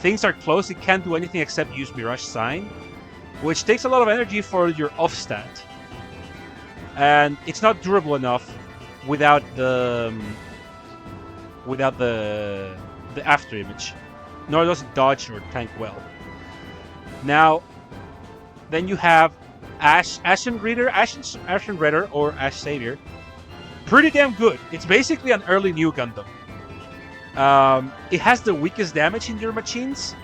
things are close. It can't do anything except use Mirage Sign, which takes a lot of energy for your off stat, and it's not durable enough without the after image, nor does it dodge or tank well. Now, then you have Ashen Rider or Ash Savior. Pretty damn good. It's basically an early new Gundam. It has the weakest damage in your machines,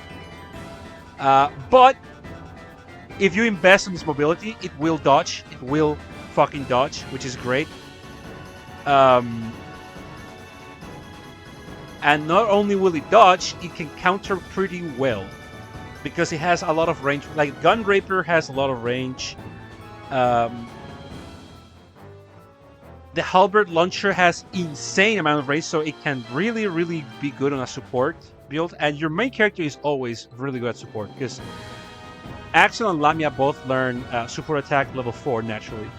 but if you invest in its mobility, it will dodge. It will fucking dodge, which is great. And not only will it dodge, it can counter pretty well. Because it has a lot of range. Like, Gunraper has a lot of range. The Halberd Launcher has insane amount of range, so it can really, really be good on a support build. And your main character is always really good at support. Because Axel and Lamia both learn support attack level 4 naturally.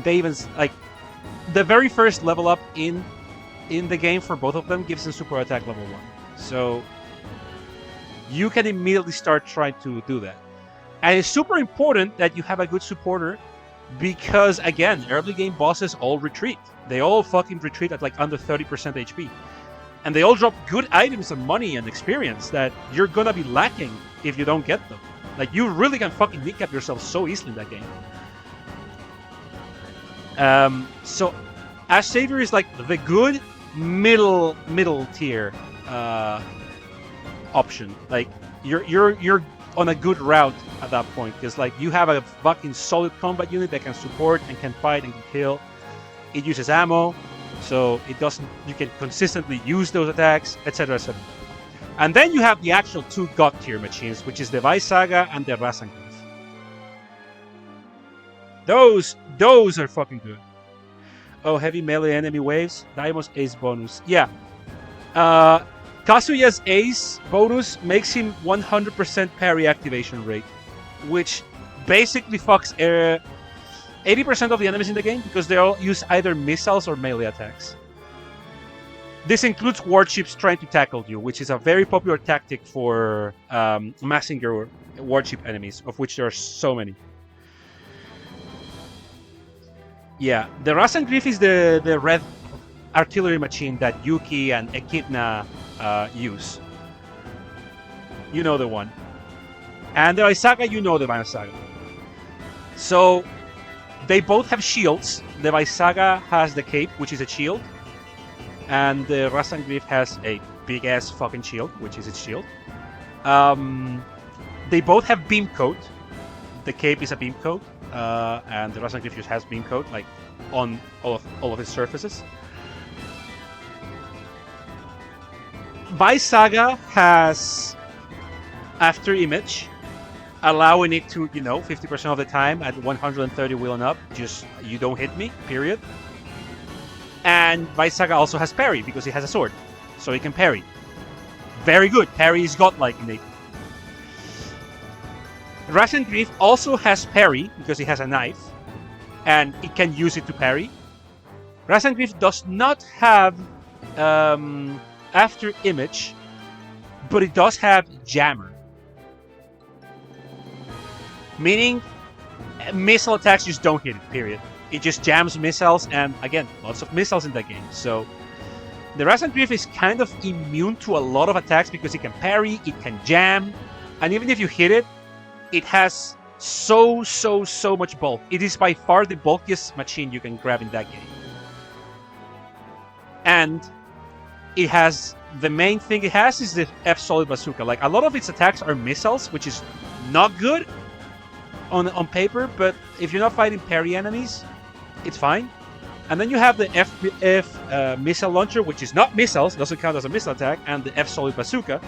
They even, like, the very first level up in the game for both of them gives them support attack level 1. So you can immediately start trying to do that. And it's super important that you have a good supporter because, again, early game bosses all retreat. They all fucking retreat at like under 30% HP. And they all drop good items and money and experience that you're gonna be lacking if you don't get them. Like, you really can fucking kneecap yourself so easily in that game. So Ash Savior is like the good middle tier option. Like, you're on a good route at that point because like you have a fucking solid combat unit that can support and can fight and can kill. It uses ammo, so it doesn't. You can consistently use those attacks, etc., etc. And then you have the actual two god tier machines, which is the Visaga and the Rasengan. Those are fucking good. Oh, heavy melee enemy waves. Daimo's ace bonus. Yeah. Kazuya's ace bonus makes him 100% parry activation rate, which basically fucks 80% of the enemies in the game because they all use either missiles or melee attacks. This includes warships trying to tackle you, which is a very popular tactic for massing your warship enemies, of which there are so many. Yeah, the Rasengan is the red artillery machine that Yuki and Echidna use. You know the one. And the Visaga, you know the Visaga. So, they both have shields. The Visaga has the cape, which is a shield. And the Rasengan has a big-ass fucking shield, which is its shield. They both have beam coat. The cape is a beam coat. And the Rasengan just has beam coat, like, on all of its surfaces. Visaga has after image, allowing it to, 50% of the time at 130 wheel and up, just you don't hit me, period. And Visaga also has parry because he has a sword, so he can parry. Very good. Parry is godlike innate. Rasengan also has parry because he has a knife, and it can use it to parry. Rasengan does not have after image, but it does have jammer. Meaning, missile attacks just don't hit it, period. It just jams missiles, and again, lots of missiles in that game. So, The Rasan Grief is kind of immune to a lot of attacks because it can parry, it can jam, and even if you hit it, it has so much bulk. It is by far the bulkiest machine you can grab in that game. And it has, the main thing it has is the F-Solid Bazooka. Like, a lot of its attacks are missiles, which is not good on paper, but if you're not fighting parry enemies, it's fine. And then you have the F missile launcher, which is not missiles, doesn't count as a missile attack, and the F-Solid Bazooka.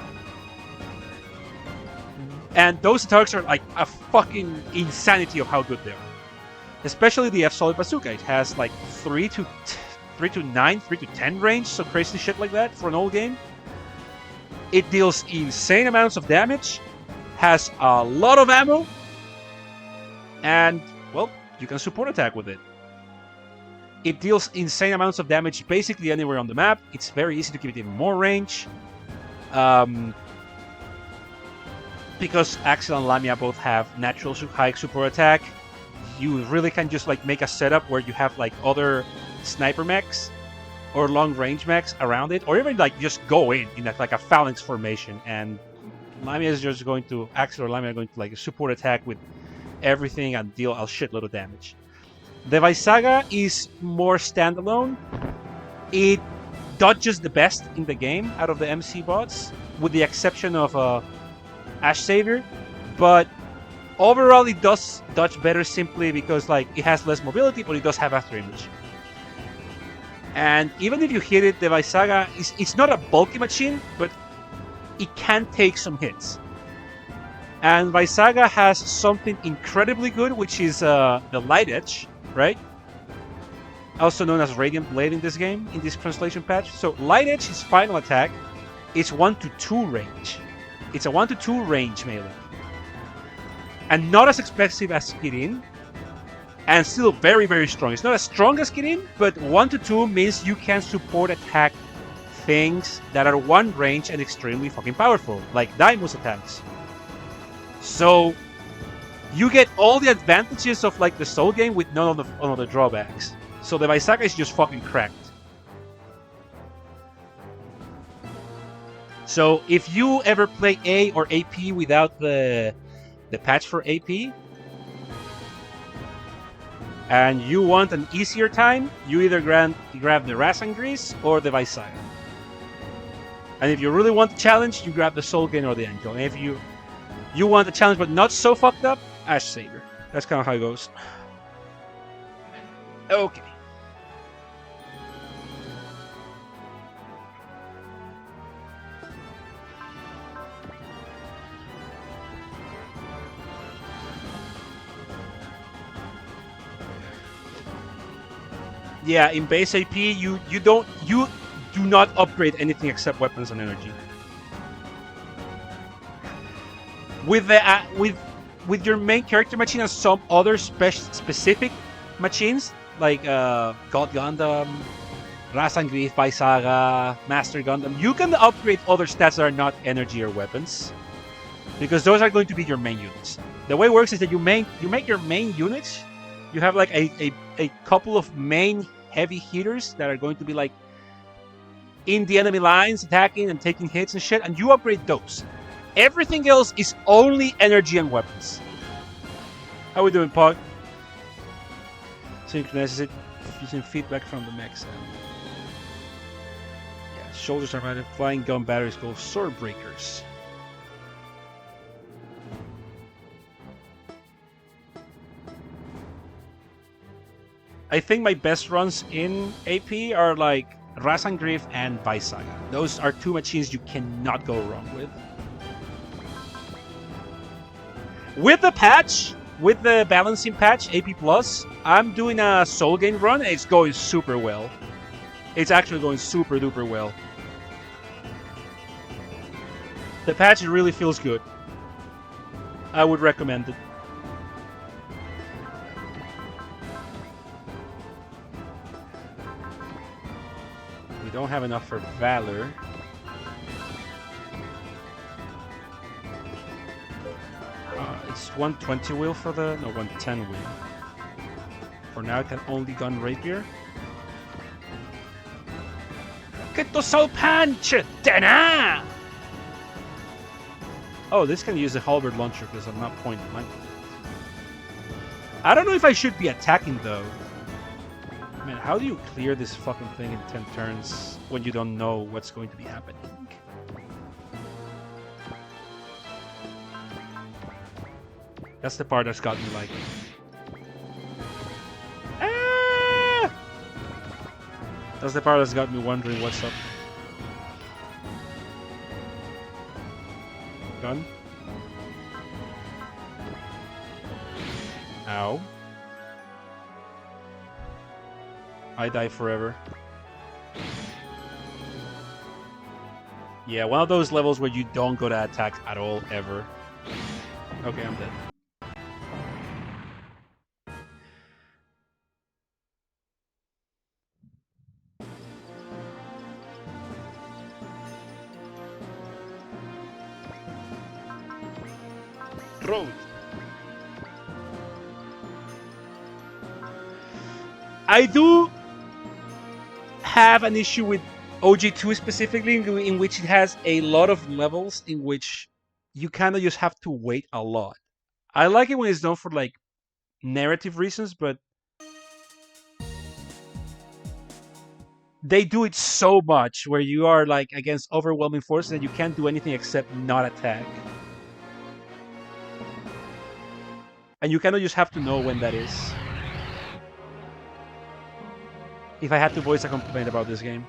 And those attacks are like a fucking insanity of how good they are. Especially the F-Solid Bazooka. It has like 3 to 9, 3 to 10 range, so crazy shit like that for an old game. It deals insane amounts of damage, has a lot of ammo, and, well, you can support attack with it. It deals insane amounts of damage basically anywhere on the map. It's very easy to give it even more range. Because Axel and Lamia both have natural high support attack, you really can just like make a setup where you have like other sniper mechs or long range mechs around it, or even like just go in like a phalanx formation, and Lamia is just going to, Axel or Lamia are going to like support attack with everything and deal a shitload of damage. The Vaisaga is more standalone. It dodges the best in the game out of the MC bots, with the exception of Ash Savior, but overall it does dodge better simply because like it has less mobility, but it does have after image. And even if you hit it, the Vaisaga it's not a bulky machine, but it can take some hits. And Vaisaga has something incredibly good, which is the Light Edge, right? Also known as Radiant Blade in this game, in this translation patch. So Light Edge, his final attack, is 1 to 2 range. It's a 1 to 2 range melee. And not as expensive as Kirin, and still very strong. It's not as strong as Kirin, but 1 to 2 means you can support attack things that are 1 range and extremely fucking powerful, like Daimos attacks. So you get all the advantages of like the Soul game with none of the drawbacks. So the Vaisaga is just fucking cracked. So if you ever play A or AP without the patch for AP, and you want an easier time, you either grab the Rasan Grease or the Vaisaga. And if you really want the challenge, you grab the Soul Gain or the Angel. And if you want the challenge but not so fucked up, Ash Savior. That's kind of how it goes. Okay. Yeah, in base AP, you do not upgrade anything except weapons and energy. With the with your main character machine and some other specific machines like God Gundam, Rasan Grief, Vaisaga, Master Gundam, you can upgrade other stats that are not energy or weapons, because those are going to be your main units. The way it works is that you make your main units. You have like a couple of main heavy hitters that are going to be like in the enemy lines, attacking and taking hits and shit, and you upgrade those. Everything else is only energy and weapons. How we doing, Pog? Synchronizes it using feedback from the mech sound. Yeah, shoulders are mounted. Flying gun batteries called sword breakers. I think my best runs in AP are like Rasan Grief and Vaisaga. Those are 2 machines you cannot go wrong with. With the patch, with the balancing patch, AP+, I'm doing a Soul Gain run, and it's going super well. It's actually going super duper well. The patch really feels good. I would recommend it. We don't have enough for Valor. It's 120 wheel for the... no, 110 wheel. For now, I can only gun Rapier. Get the soul punch! Dana! Oh, this can use the halberd launcher because I'm not point blank. I don't know if I should be attacking though. Man, how do you clear this fucking thing in 10 turns when you don't know what's going to be happening? That's the part that's got me like... Ah! That's the part that's got me wondering what's up. Gun? Ow. I die forever. Yeah, one of those levels where you don't go to attack at all, ever. Okay, I'm dead. Road. I do have an issue with OG2 specifically, in which it has a lot of levels in which you kind of just have to wait a lot. I like it when it's done for like narrative reasons, but they do it so much where you are like against overwhelming forces that you can't do anything except not attack. And you kind of just have to know when that is. If I had to voice a complaint about this game.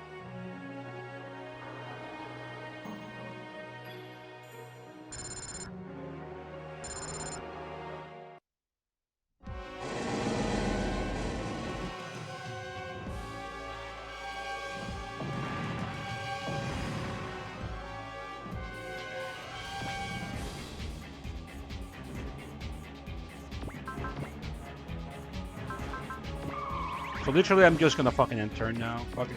So literally, I'm just gonna fucking end turn now. Fuck it.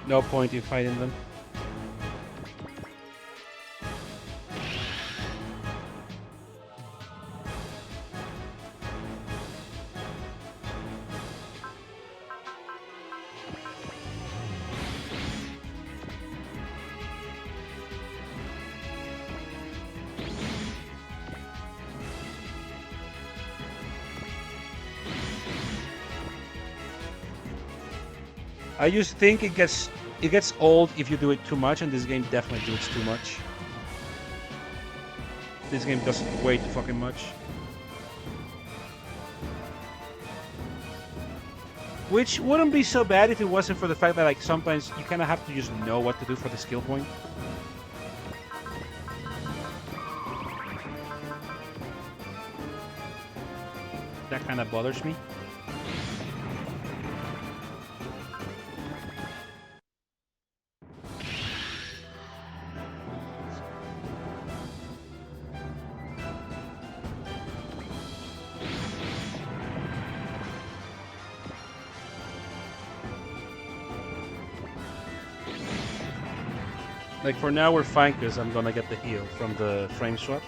No point in fighting them. I just think it gets old if you do it too much, and this game definitely does it too much. This game does it way too fucking much. Which wouldn't be so bad if it wasn't for the fact that like sometimes you kind of have to just know what to do for the skill point. That kind of bothers me. Like for now we're fine because I'm gonna get the heal from the frame swap.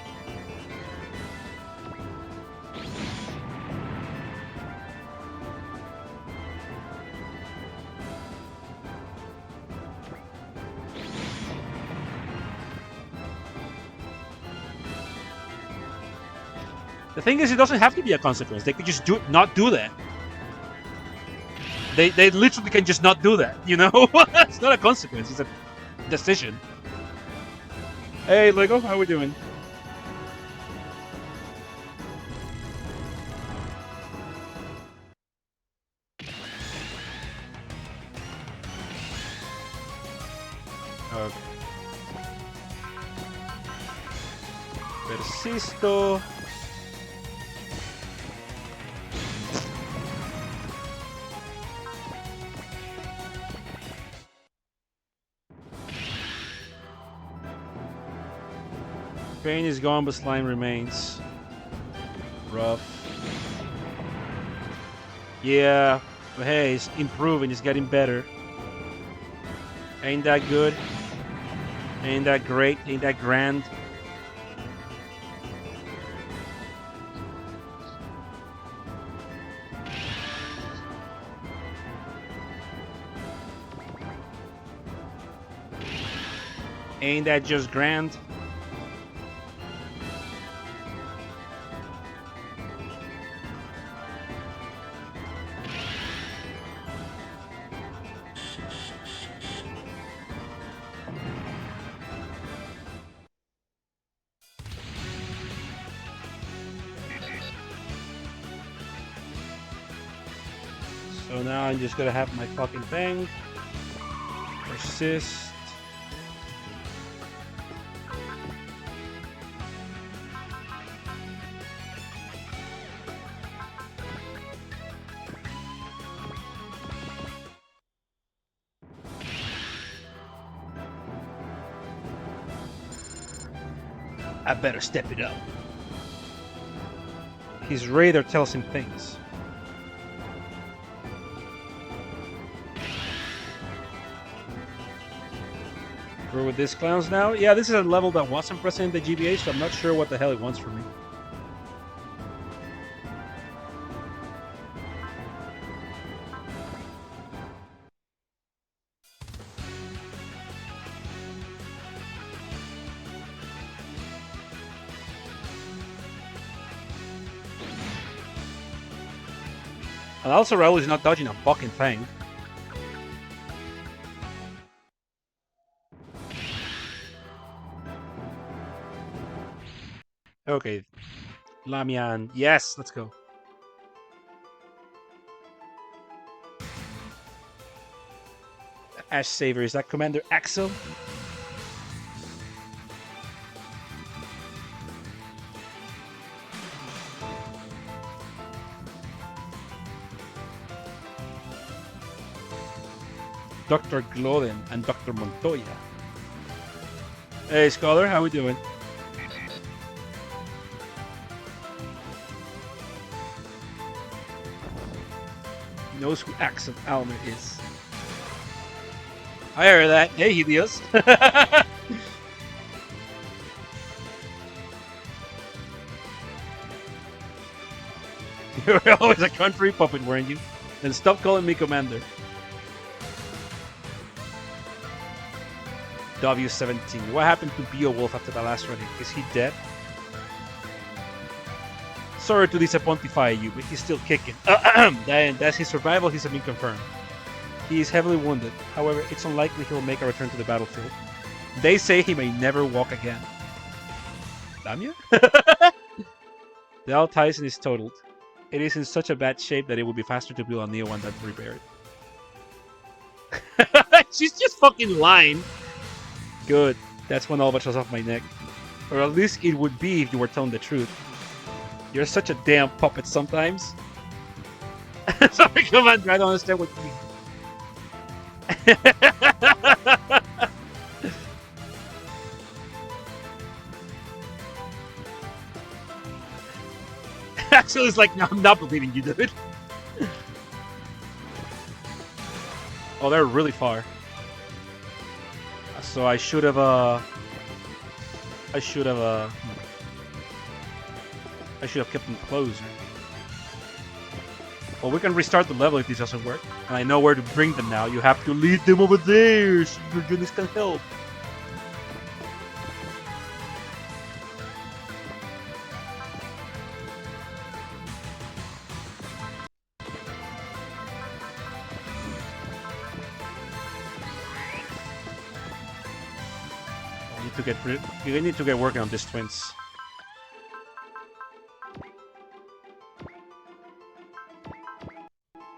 The thing is, it doesn't have to be a consequence. They could just not do that. They literally can just not do that, you know? It's not a consequence, it's a decision. Hey Lego, how we doing? Okay. Persisto. Pain is gone, but slime remains. Rough. Yeah, but hey, it's improving, it's getting better. Ain't that good? Ain't that great? Ain't that grand? Ain't that just grand? So now I'm just gonna have my fucking thing. Persist. I better step it up. His radar tells him things. We're with these clowns now? Yeah, this is a level that wasn't present in the GBA, so I'm not sure what the hell it wants from me. And also Raul is not dodging a fucking thing. Okay. Lamian. Yes, let's go. Ash Saver, is that Commander Axel? Dr. Gloden and Dr. Montoya. Hey, Scholar, how we doing? He knows who Axel Almer is. I heard that. Hey, Helios. You're always a country puppet, weren't you? Then stop calling me Commander. W17. What happened to Beowulf after the last running? Is he dead? Sorry to disappointify you, but he's still kicking. That's his survival. He's been confirmed. He is heavily wounded. However, it's unlikely he'll make a return to the battlefield. They say he may never walk again. Damia? The Al Tyson is totaled. It is in such a bad shape that it would be faster to build a new one than to repair it. She's just fucking lying. Good. That's when Albatross off my neck. Or at least it would be if you were telling the truth. You're such a damn puppet sometimes. Sorry, Commander, I don't understand what you mean. Actually, it's like, no, I'm not believing you, dude. Oh, they're really far. So I should have kept them closer. Well, we can restart the level if this doesn't work. And I know where to bring them now. You have to lead them over there so your units can help. You need to get working on these twins.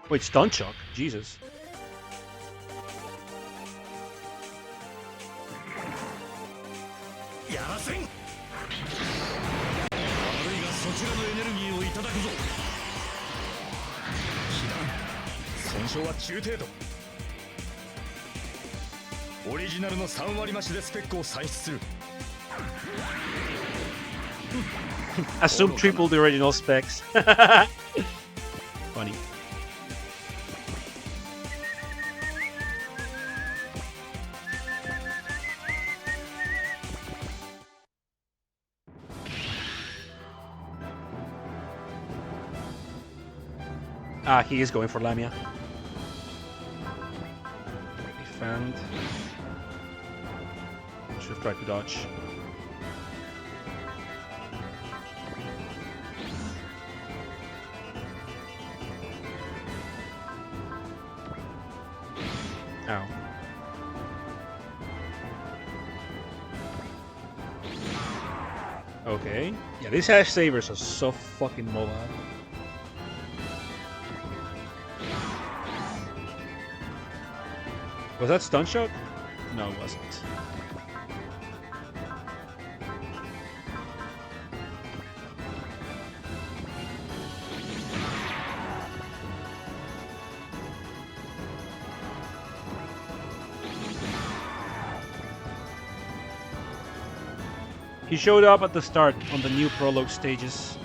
Wait, stun shock? Jesus. Assume triple the original specs. Funny. Ah, he is going for Lamia. Defend. Should have tried to dodge. Ow. Okay. Yeah, these Ash Sabers are so fucking mobile. Was that stun shot? No, it wasn't. He showed up at the start on the new prologue stages.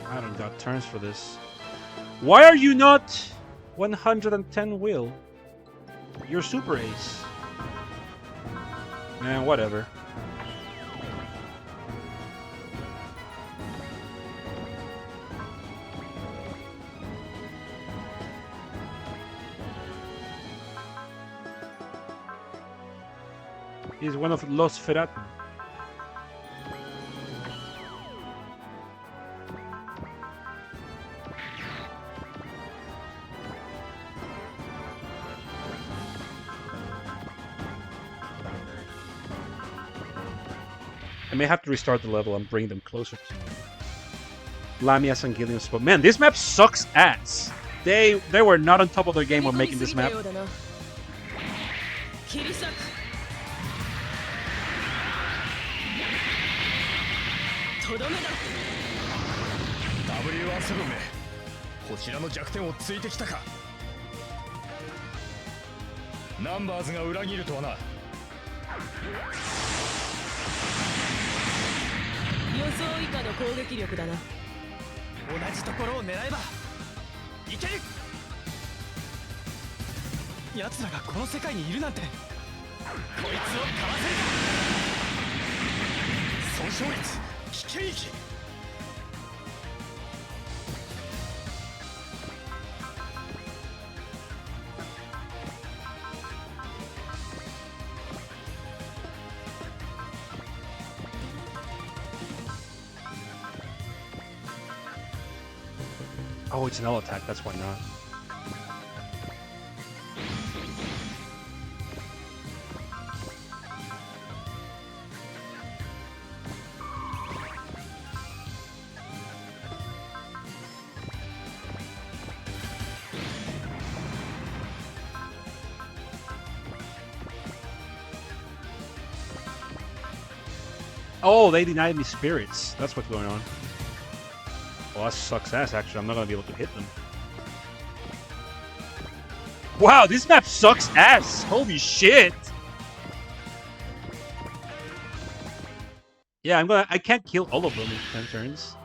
I don't got turns for this. Why are you not 110 Will? You're Super Ace. Man, whatever. He's one of Los Ferrat. I may have to restart the level and bring them closer to Lamia's and Gilliam's spot. Man, this map sucks ass. They were not on top of their game when making this map. W17 名こちらの弱点をついてきたか。ナンバーズが裏切るとはな。予想以下の攻撃力だな。同じところを狙えばいける。奴らがこの世界にいるなんて、こいつをかわせるか。損傷率危険域。Oh, it's an L attack, that's why not. Oh, they denied me spirits. That's what's going on. Well, that sucks ass, actually. I'm not going to be able to hit them. Wow, this map sucks ass! Holy shit! Yeah, I can't kill all of them in 10 turns.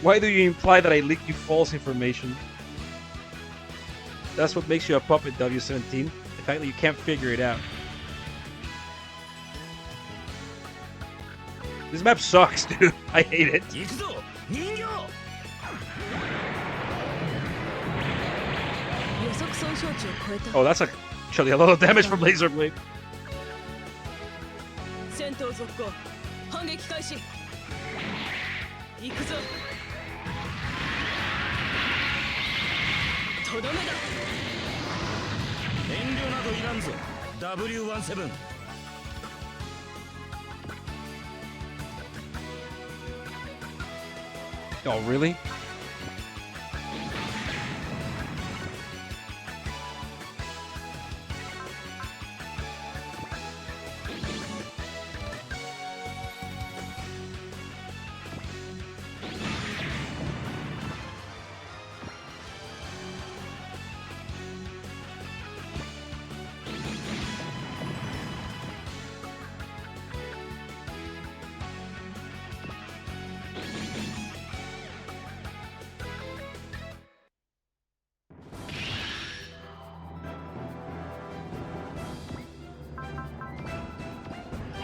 Why do you imply that I leaked you false information? That's what makes you a puppet, W17. The fact that you can't figure it out. This map sucks, dude. I hate it. Oh, that's actually a lot of damage from Laser Blade. 戦闘続行。反撃開始。行くぞ。とどめだ。遠慮などいらんぞ。W17。Oh, really?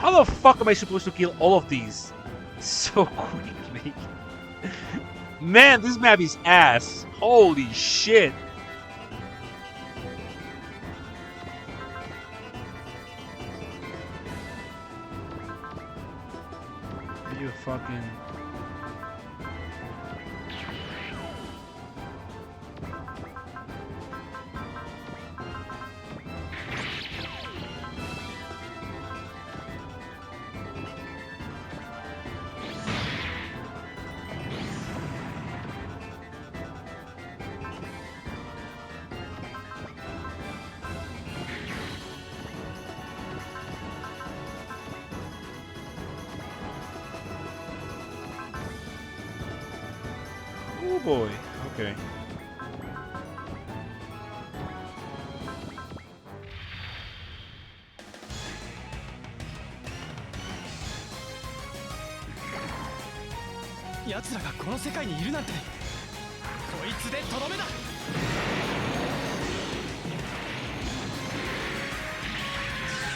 How the fuck am I supposed to kill all of these so quickly? Man, this map is ass. Holy shit. You fucking... Oh boy, okay.奴らがこの世界にいるなんて。こいつでとどめだ。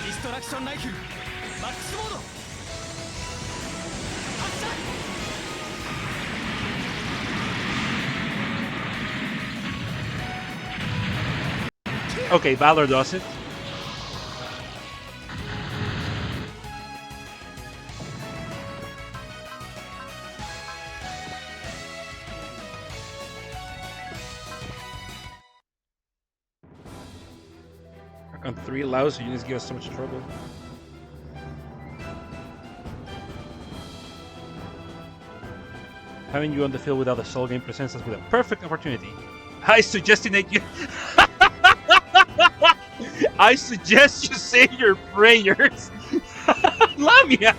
ディストラクションライフルマックスモード発射。Okay, Valor does it. On 3 lousy units give us so much trouble. Having you on the field without a soul game presents us with a perfect opportunity. I suggest you... I suggest you say your prayers. Lamia.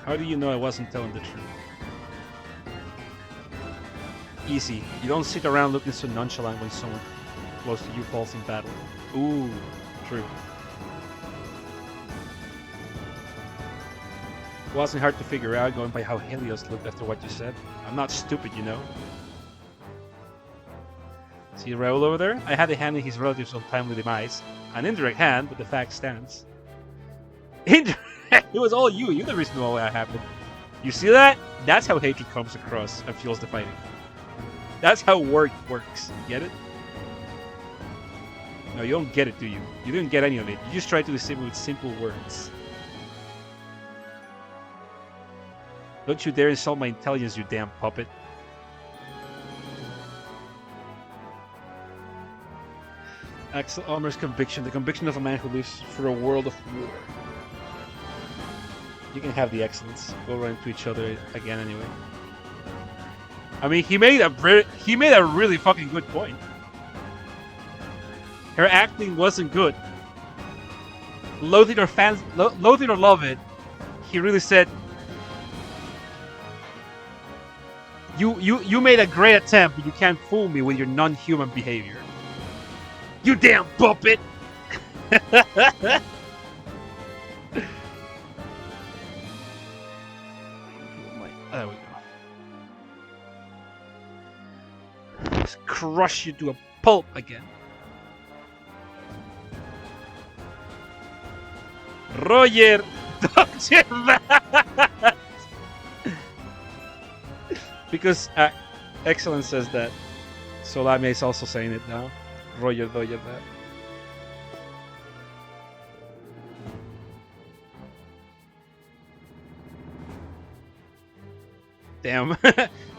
How do you know I wasn't telling the truth? Easy. You don't sit around looking so nonchalant when someone close to you falls in battle. Ooh, true. It wasn't hard to figure out going by how Helios looked after what you said. I'm not stupid, you know. See Raul over there? I had a hand in his relative's untimely demise. An indirect hand, but the fact stands. Indirect? It was all you. You're the reason why that happened. You see that? That's how hatred comes across and fuels the fighting. That's how work works. Get it? No, you don't get it, do you? You didn't get any of it. You just tried to deceive me with simple words. Don't you dare insult my intelligence, you damn puppet. Axel Almer's conviction. The conviction of a man who lives for a world of war. You can have the excellence. We'll run into each other again anyway. I mean, he made a really fucking good point. Her acting wasn't good. Loathe it or love it, he really said, You made a great attempt, but you can't fool me with your non-human behavior. You damn puppet! There we go. Just crush you to a pulp again. Roger, don't do that! Because Excellence says that. Solame is also saying it now. Roger, that. Damn.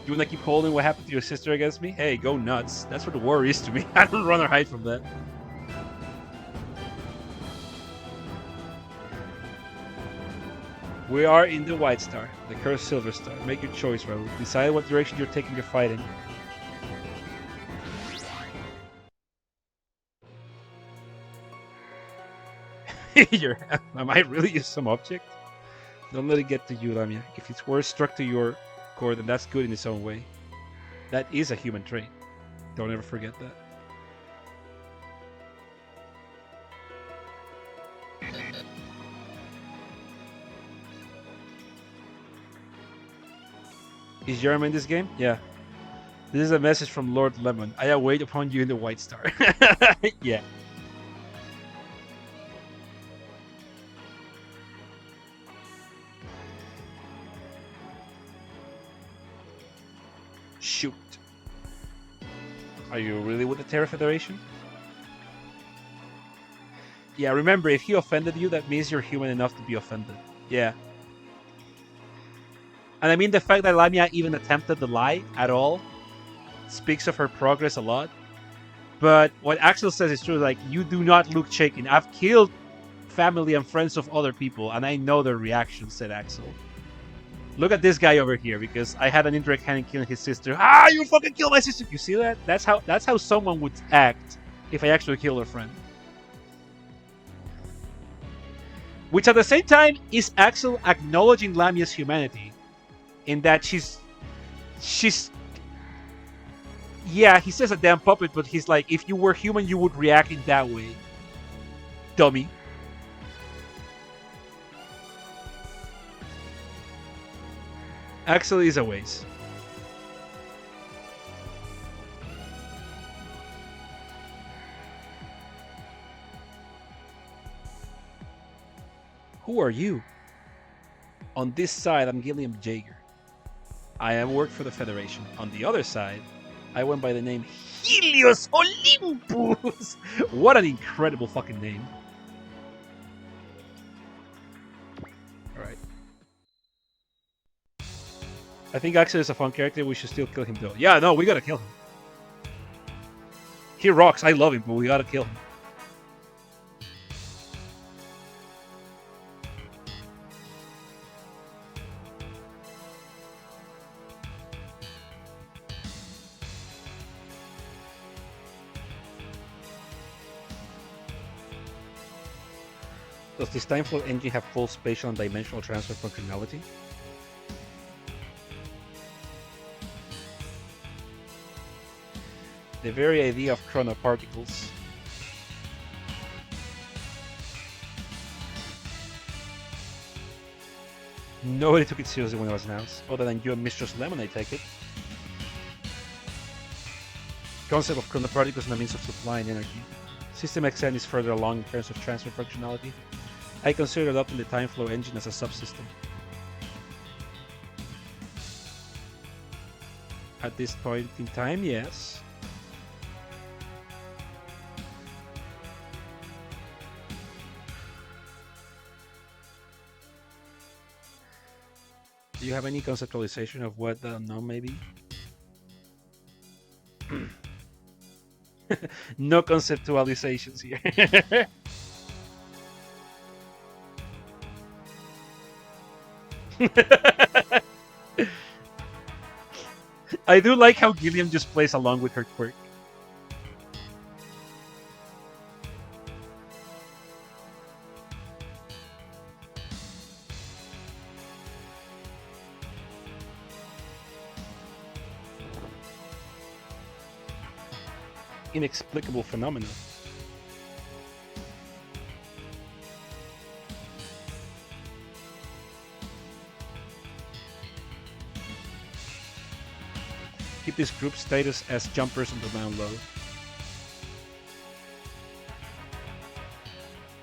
You wanna keep holding what happened to your sister against me? Hey, go nuts. That's what the war is to me. I don't run or hide from that. We are in the White Star, the cursed Silver Star. Make your choice, Raul. Decide what direction you're taking your fighting. Am I really some object? Don't let it get to you, Lamia. If its words struck to your core, then that's good in its own way. That is a human trait. Don't ever forget that. Is Jeremy in this game? Yeah. This is a message from Lord Lemon. I await upon you in the White Star. Yeah. Shoot. Are you really with the Terra Federation? Yeah, remember, if he offended you, that means you're human enough to be offended. Yeah. And I mean, the fact that Lamia even attempted the lie at all speaks of her progress a lot. But what Axel says is true. Like, you do not look shaken. I've killed family and friends of other people, and I know their reactions, said Axel. Look at this guy over here, because I had an indirect hand in killing his sister. Ah, you fucking killed my sister! You see that? That's how someone would act if I actually killed her friend. Which at the same time is Axel acknowledging Lamia's humanity, in that she's yeah, he says a damn puppet, but he's like, if you were human, you would react in that way. Dummy. Axel is a ways. Who are you? On this side, I'm Gilliam Jaeger. I have worked for the Federation. On the other side, I went by the name Helios Olympus. What an incredible fucking name. Alright. I think Axel is a fun character. We should still kill him though. Yeah, no, we gotta kill him. He rocks. I love him, but we gotta kill him. Does this time flow engine have full spatial and dimensional transfer functionality? The very idea of chronoparticles. Nobody took it seriously when it was announced, other than you and Mistress Lemon, I take it. Concept of chronoparticles and a means of supplying energy. System XN is further along in terms of transfer functionality. I consider adopting the time flow engine as a subsystem. At this point in time, yes. Do you have any conceptualization of what the unknown may be? No conceptualizations here. I do like how Gilliam just plays along with her quirk. Inexplicable phenomena. Keep this group status as jumpers on the down low.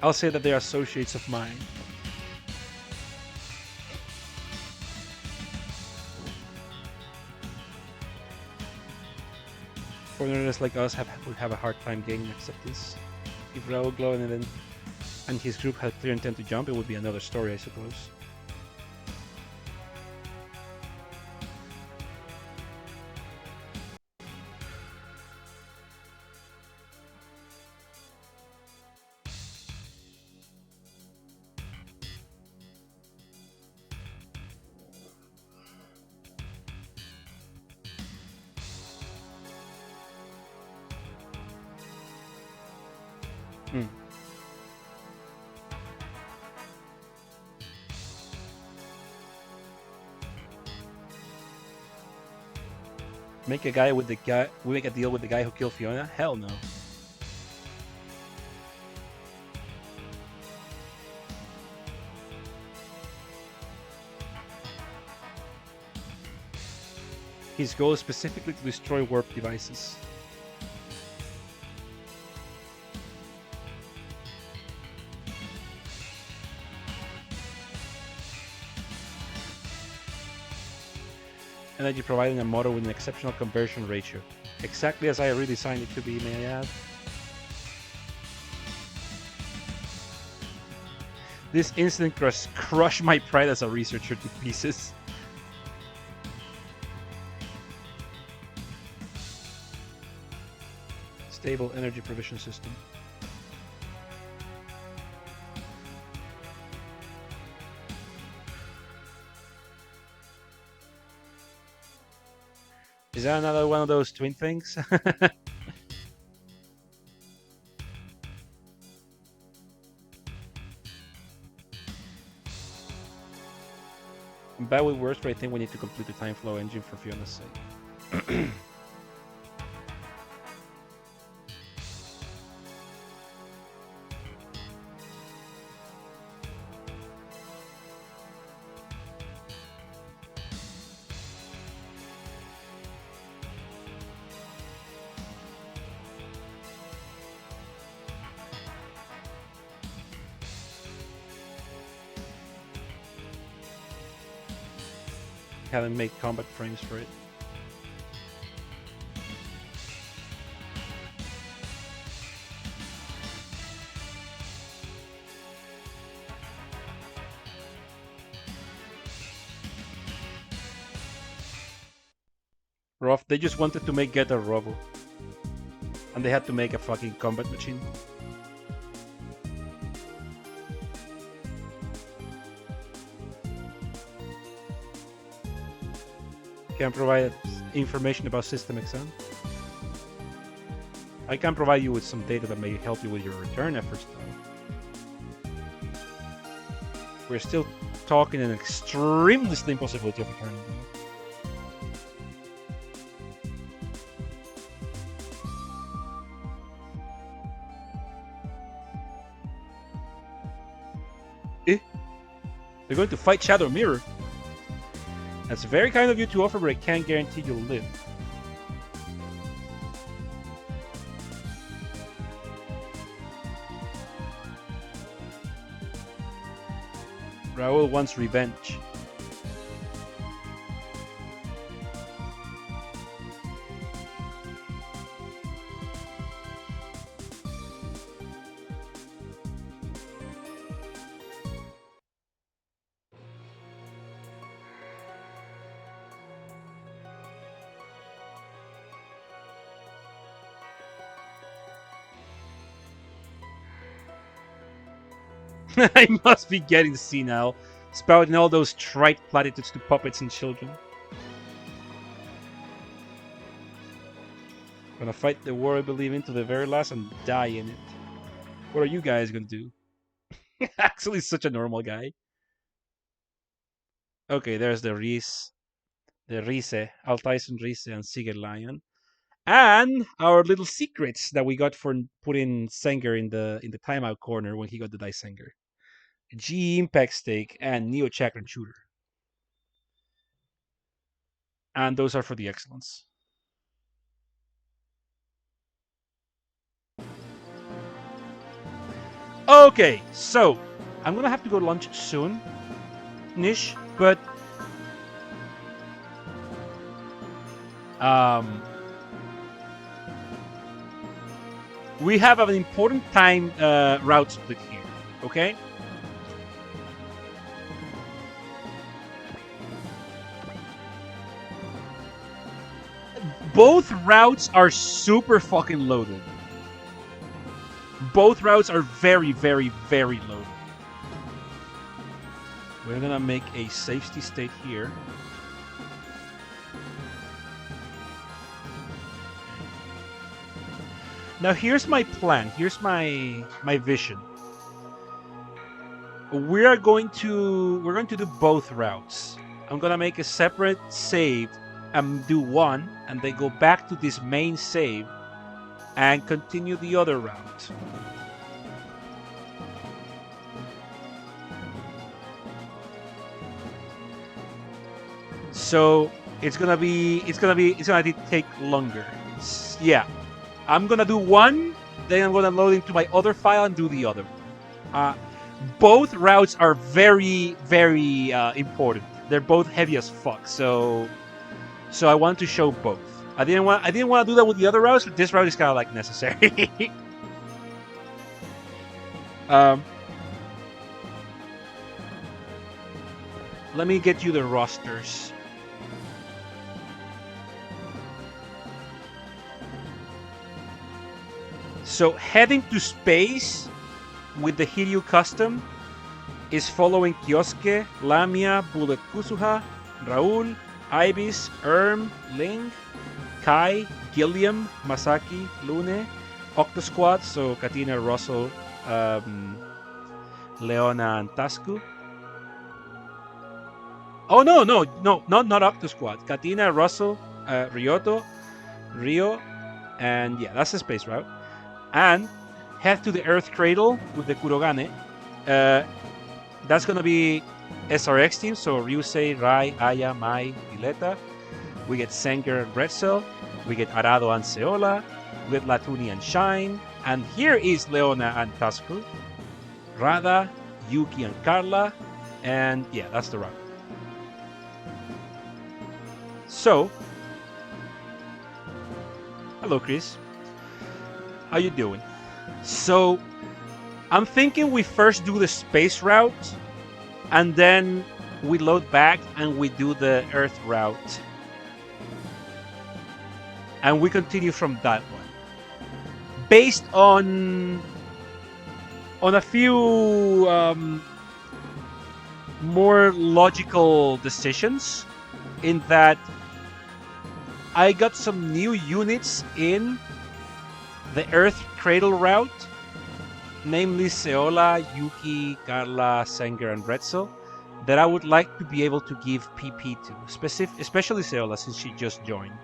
I'll say that they are associates of mine. Foreigners like us would have a hard time gaining acceptance. If Raoul Glow and his group had clear intent to jump, it would be another story, I suppose. Make a deal with the guy who killed Fiona? Hell no. His goal is specifically to destroy warp devices. Energy providing a motor with an exceptional conversion ratio. Exactly as I redesigned it to be, may I add. This incident crushed my pride as a researcher to pieces. Stable energy provision system. Is that another one of those twin things? I'm bad with words, but I think we need to complete the time flow engine for Fiona's sake. Haven't made combat frames for it. Rough, they just wanted to make Getter Robo. And they had to make a fucking combat machine. Can provide information about System XM. I can provide you with some data that may help you with your return efforts, though. We're still talking an extremely slim possibility of returning. Eh? They're going to fight Shadow Mirror. That's very kind of you to offer, but I can't guarantee you'll live. Raoul wants revenge. I must be getting senile, spouting all those trite platitudes to puppets and children. Gonna fight the war I believe in to the very last and die in it. What are you guys gonna do? Actually, such a normal guy. Okay, there's the Riese, Altyson Riese and Siger Lion. And our little secrets that we got for putting Senger in the timeout corner when he got the Dice Senger. G Impact Stake and Neo Chakran Shooter. And those are for the excellence. Okay, so I'm gonna have to go to lunch soon, Nish, but we have an important time route split here, okay? Both routes are super fucking loaded. Both routes are very, very, very loaded. We're gonna make a safety state here. Now here's my plan. Here's my vision. We're going to do both routes. I'm gonna make a separate save and do one, and then go back to this main save and continue the other route. So it's gonna take longer. Yeah, I'm gonna do one, then I'm gonna load into my other file and do the other. Both routes are very, very important. They're both heavy as fuck. So I want to show both. I didn't want to do that with the other routes, but this route is kind of like necessary. Let me get you the rosters. So heading to space with the Hiryu custom is following Kyosuke, Lamia, Bullet Kusuha, Raul, Ibis, Ling, Kai, Gilliam, Masaki, Lune, Octosquad, so Katina, Russell, Leona, and Tasku. Oh no, not Octosquad. Katina, Russell, Ryoto, Rio, and yeah, that's the space route. And head to the Earth Cradle with the Kurogane. That's gonna be SRX team, so Ryusei, Rai, Aya, Mai, Vileta. We get Senker and Bretzel. We get Arado and Seola. We get Latuni and Shine. And here is Leona and Tasku. Rada, Yuki and Carla. And yeah, that's the route. So, hello Chris. How you doing? So, I'm thinking we first do the space route, and then we load back and we do the Earth route. And we continue from that one. Based on a few more logical decisions, in that I got some new units in the Earth Cradle route, namely Seola, Yuki, Carla, Sanger, and Bretzel, that I would like to be able to give PP to, especially Seola since she just joined.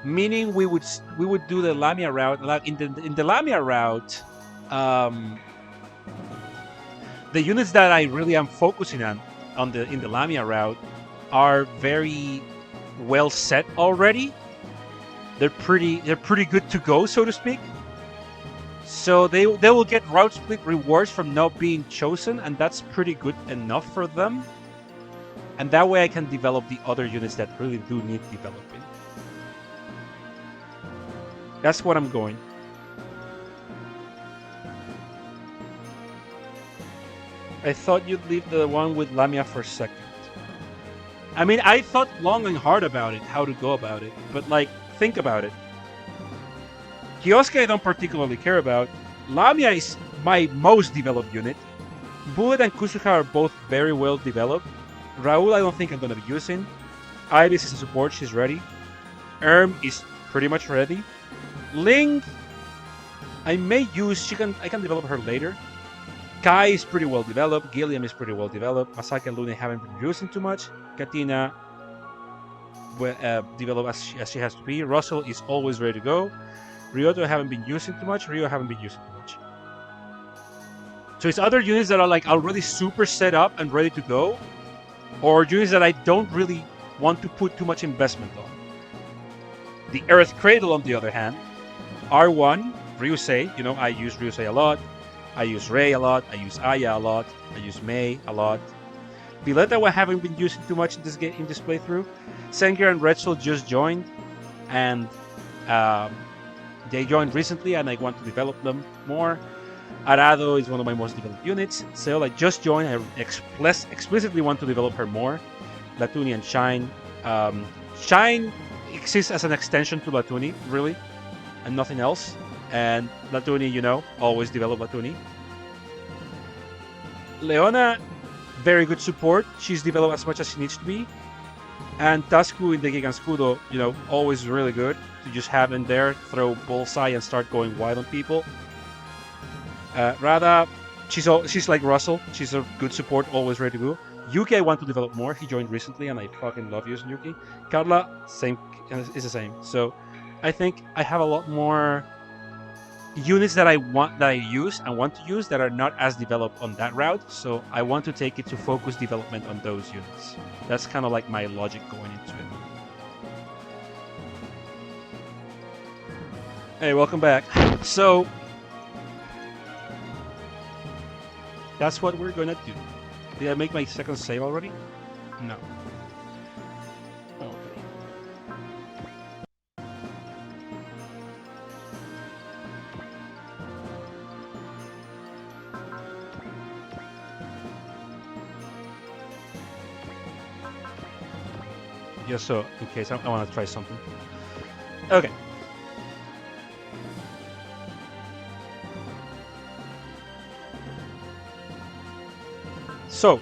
Meaning we would do the Lamia route. In the Lamia route, the units that I really am focusing on in the Lamia route are very well set already. They're pretty good to go, so to speak. So they will get route split rewards from not being chosen, and that's pretty good enough for them. And that way I can develop the other units that really do need developing. That's what I'm going. I thought you'd leave the one with Lamia for second. I mean, I thought long and hard about it, how to go about it. But, like, think about it. Kyosuke I don't particularly care about. Lamia is my most developed unit. Bullet and Kusuha are both very well developed. Raul I don't think I'm going to be using. Ibis is a support, she's ready. Is pretty much ready. Ling, I may use, I can develop her later. Kai is pretty well developed. Gilliam is pretty well developed. Masaki and Lune haven't been using too much. Katina developed as she has to be. Russell is always ready to go. Ryoto haven't been using too much. Rio haven't been using too much. So it's other units that are like already super set up and ready to go, or units that I don't really want to put too much investment on. The Earth Cradle, on the other hand, R1, Ryusei. You know, I use Ryusei a lot. I use Rei a lot. I use Aya a lot. I use Mei a lot. Vileta I haven't been using too much in this playthrough. Senker and Retzel just joined, and they joined recently, and I want to develop them more. Arado is one of my most developed units. Seola just joined. I explicitly want to develop her more. Latuni and Shine. Shine exists as an extension to Latuni, really, and nothing else. And Latuni, you know, always develop Latuni. Leona, very good support. She's developed as much as she needs to be. And Tasku in the Giganskudo, you know, always really good to just have in there, throw bullseye and start going wide on people. Rada, she's like Russell. She's a good support, always ready to go. Yuki, I want to develop more. He joined recently, and I fucking love using Yuki. Carla, same, is the same. So I think I have a lot more units that I use and want to use that are not as developed on that route. So I want to take it to focus development on those units. That's kind of like my logic going into it. Hey, welcome back. So that's what we're gonna do. Did I make my second save already? No. Okay. Just so, in case I want to try something. Okay. So,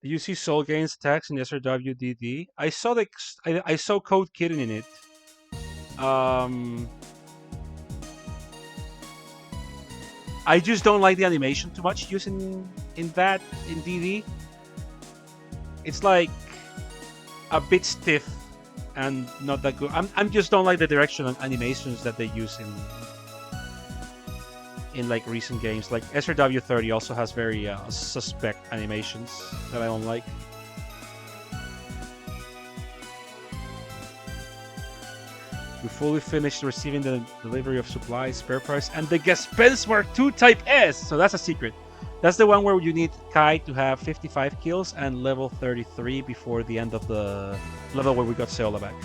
do you see Soul Gains attacks in SRWDD? I saw I saw Code Kitten in it. I just don't like the animation too much using in DD. It's like a bit stiff and not that good. I'm just don't like the direction and animations that they use in like recent games. Like SRW30 also has very suspect animations that I don't like. We fully finished receiving the delivery of supplies, spare parts, and the Gaspens Mark II Type S. So that's a secret. That's the one where you need Kai to have 55 kills and level 33 before the end of the level where we got Seola back.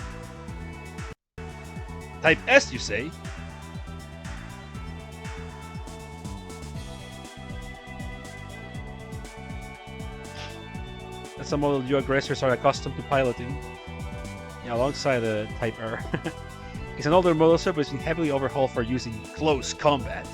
Type S, you say? That's a model you aggressors are accustomed to piloting. Yeah, alongside the Type R. It's an older model, sir, but it's been heavily overhauled for using close combat.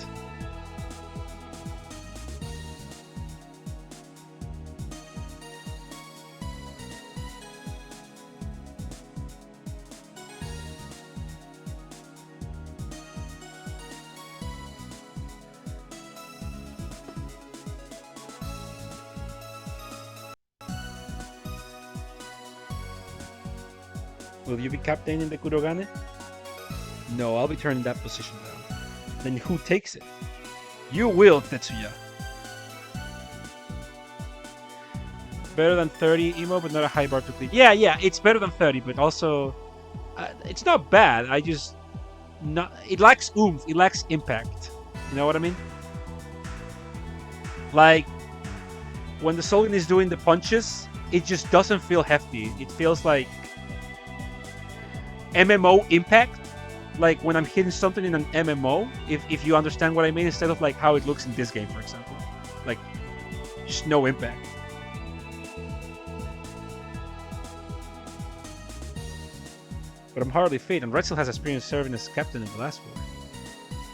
Will you be captaining the Kurogane? No, I'll be turning that position down. Then who takes it? You will, Tetsuya. Better than 30 emo, but not a high bar to clean. Yeah, it's better than 30, but also it's not bad. I just it lacks oomph. It lacks impact. You know what I mean? Like when the Solgan is doing the punches, it just doesn't feel hefty. It feels like MMO impact, like when I'm hitting something in an MMO, if you understand what I mean, instead of like how it looks in this game, for example. Like, just no impact. But I'm hardly fit, and Retzel has experience serving as captain in the last war.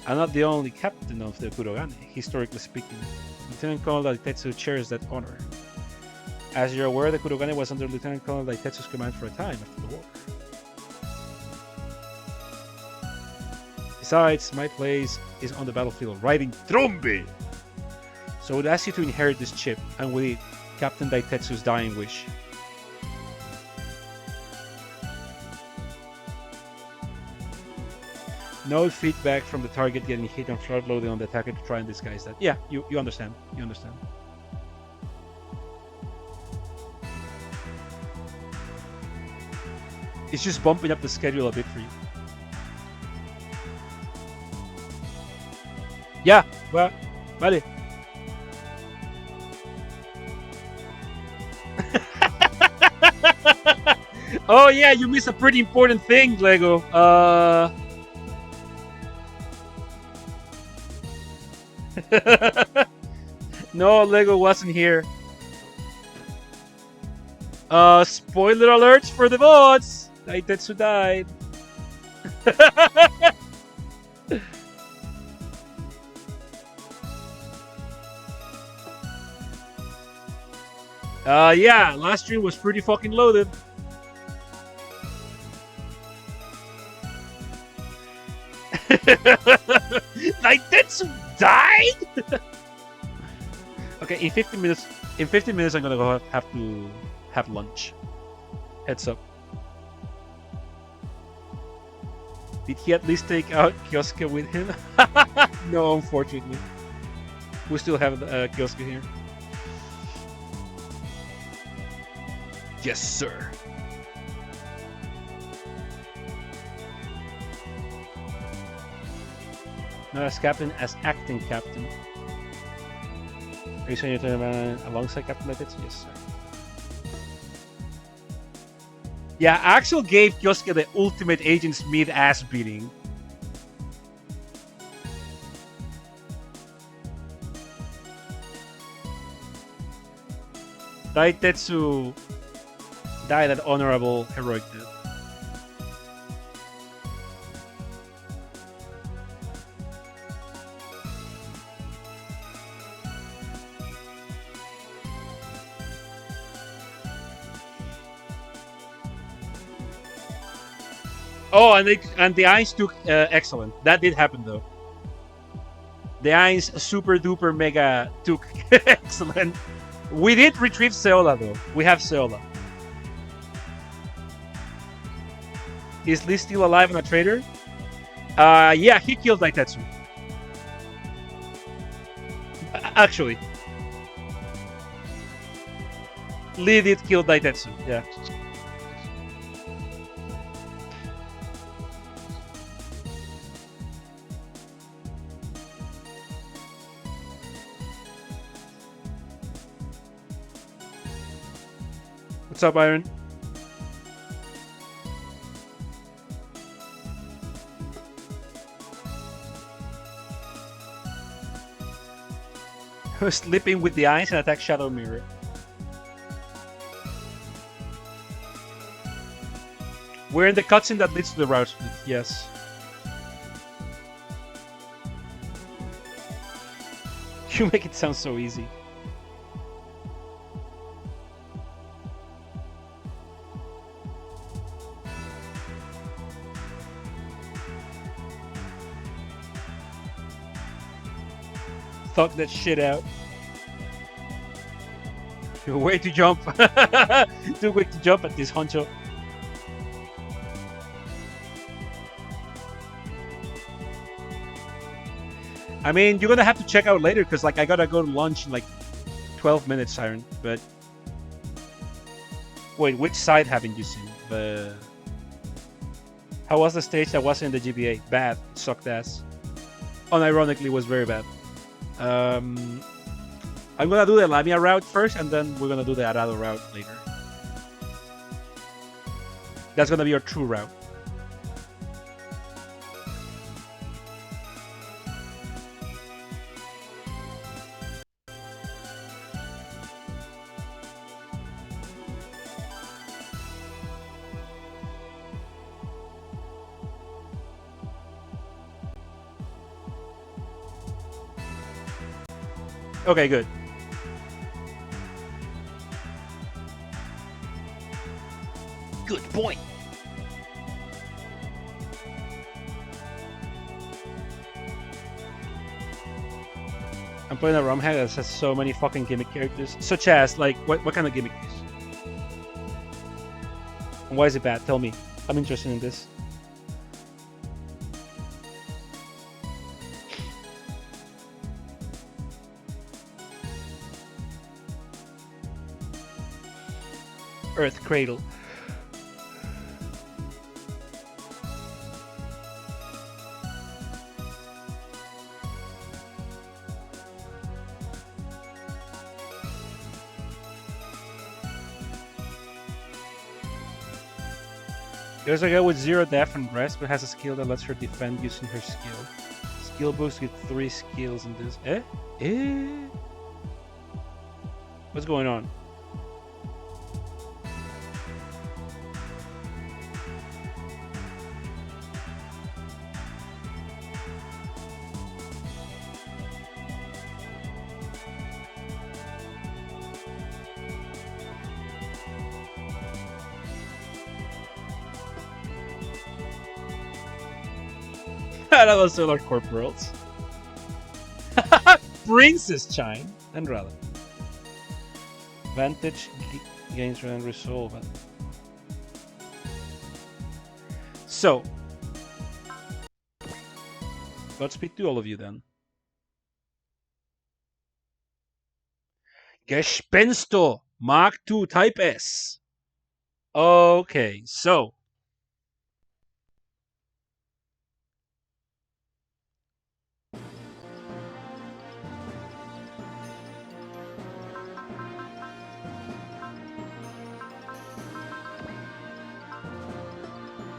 I'm not the only captain of the Kurogane, historically speaking. Lieutenant Colonel Daitetsu shares that honor. As you're aware, the Kurogane was under Lieutenant Colonel Daitetsu's command for a time after the war. Besides, my place is on the battlefield riding Trombe! So I would ask you to inherit this chip, and with it, Captain Daitetsu's dying wish. No feedback from the target getting hit and flood loading on the attacker to try and disguise that. Yeah, you understand. You understand. It's just bumping up the schedule a bit for you. Yeah, well, vale. Oh yeah, you missed a pretty important thing, Lego. No, Lego wasn't here. Spoiler alerts for the bots! Daitetsu died. Yeah, last stream was pretty fucking loaded. Daitetsu died? Okay, in 15 minutes I'm gonna go have to have lunch. Heads up. Did he at least take out Kyosuke with him? No, unfortunately. We still have Kyosuke here. Yes, sir. Not as captain, as acting captain. Are you saying you're talking about alongside Captain Methods? Yes, sir. Yeah, Axel gave Kyosuke the ultimate agent's mid-ass beating. Daitetsu died an honorable, heroic death. Oh, and the Ainz took excellent. That did happen though. The Ainz super duper mega took excellent. We did retrieve Seola though. We have Seola. Is Lee still alive and a traitor? Yeah, he killed Daitetsu. Actually, Lee did kill Daitetsu. Yeah. What's up, Iron? Sleeping with the Ainz and attack Shadow Mirror. We're in the cutscene that leads to the route split, yes. You make it sound so easy. Thought that shit out. You're way to jump. Too quick to jump at this honcho. I mean, you're gonna have to check out later because, like, I gotta go to lunch in like 12 minutes, Siren. But wait, which side haven't you seen? How was the stage that wasn't in the GBA? Bad. It sucked ass. Unironically, it was very bad. I'm gonna do the Lamia route first, and then we're gonna do the Arado route later. That's gonna be our true route. Okay, good. Good point. I'm playing a ROM hack that has so many fucking gimmick characters. Such as, like, what kind of gimmicks? And why is it bad? Tell me. I'm interested in this. Earth Cradle. There's a guy with 0 def and rest, but has a skill that lets her defend using her skill. Skill boost with 3 skills in this. What's going on? That was Solar Corporals. Princess Chime and Rally. Vantage gains and resolve. So, Godspeed to all of you then. Gespensto Mark II Type S. Okay, so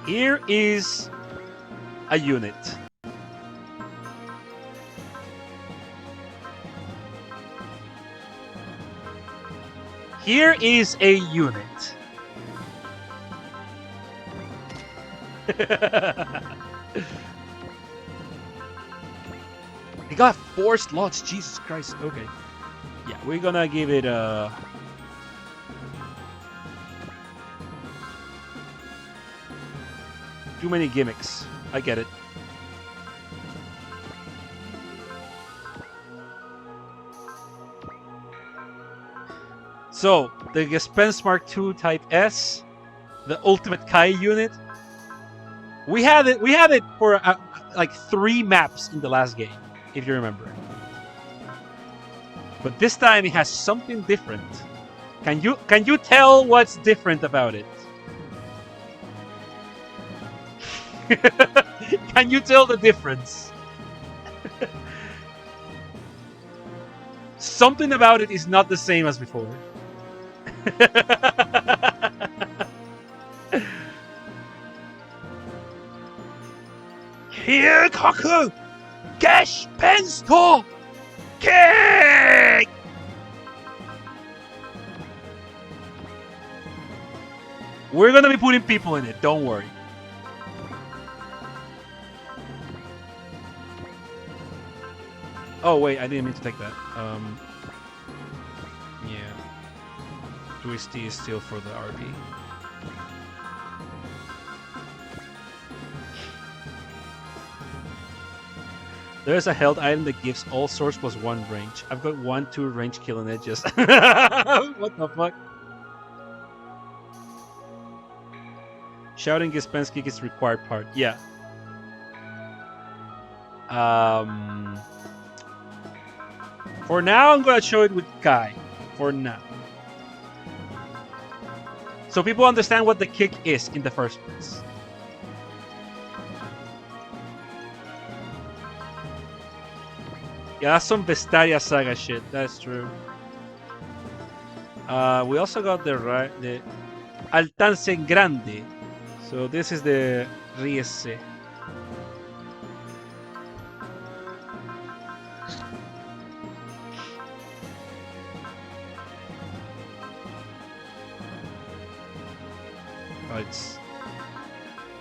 here is a unit. Here is a unit. He got 4 slots, Jesus Christ. Okay. Yeah, we're gonna give it a... Too many gimmicks. I get it. So, the Gespenst Mark II Type S, the Ultimate Kai unit. We had it for like 3 maps in the last game, if you remember. But this time it has something different. Can you tell what's different about it? Can you tell the difference? Something about it is not the same as before. Here, Kaku! Gespensto! Kick! We're gonna be putting people in it, don't worry. Oh wait, I didn't mean to take that. Yeah. Twisty is still for the RP. There's a held item that gives all swords plus 1 range. I've got 1-2 range killing it just. What the fuck? Shouting Gespenst is required part. Yeah. For now, I'm gonna show it with Kai. For now. So people understand what the kick is in the first place. Yeah, that's some Vestaria Saga shit. That's true. We also got the Alcance Grande. So this is the Riese. Right.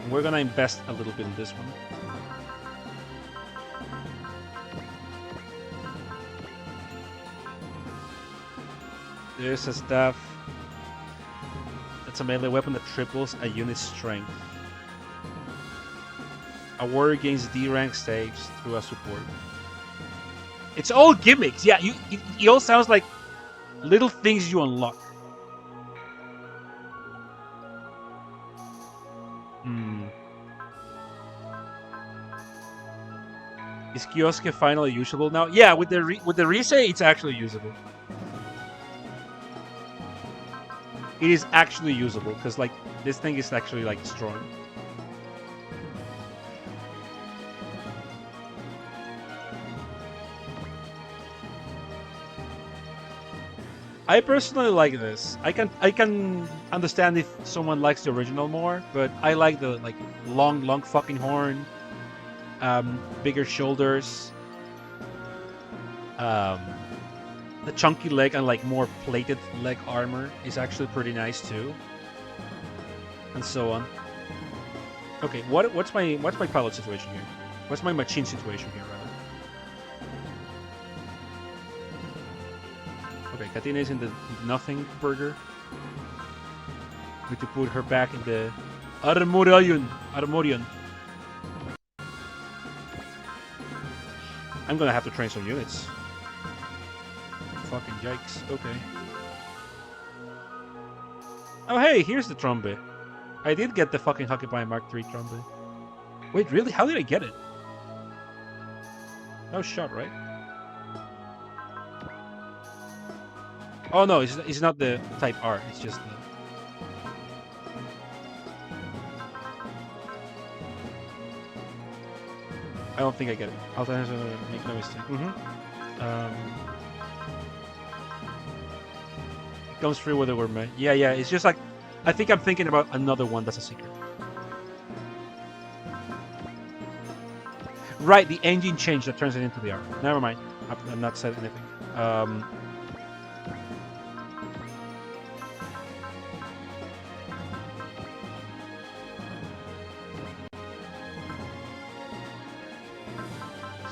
We're gonna invest a little bit in this one. There's a staff. It's a melee weapon that triples a unit's strength. A warrior gains D rank saves through a support. It's all gimmicks. Yeah, it all sounds like little things you unlock. Is Kyosuke finally usable now? Yeah, with the Riese, it's actually usable. It is actually usable because like this thing is actually like strong. I personally like this. I can understand if someone likes the original more, but I like the like long fucking horn, bigger shoulders, the chunky leg and like more plated leg armor is actually pretty nice too, and so on. Okay, what's my pilot situation here? What's my machine situation here, rather? Okay, Katina is in the nothing burger. We to put her back in the Armorion. I'm gonna have to train some units. Fucking yikes. Okay. Oh hey, here's the Trombe. I did get the fucking Hakubai Mark III Trombe. Wait, really? How did I get it? No shot, right? Oh no, it's not the Type R. It's just the... I don't think I get it. I'll make no mistake. It comes free with the word, man. Yeah, yeah. It's just like, I think I'm thinking about another one that's a secret. Right, the engine change that turns it into the R. Never mind. I'm not saying anything.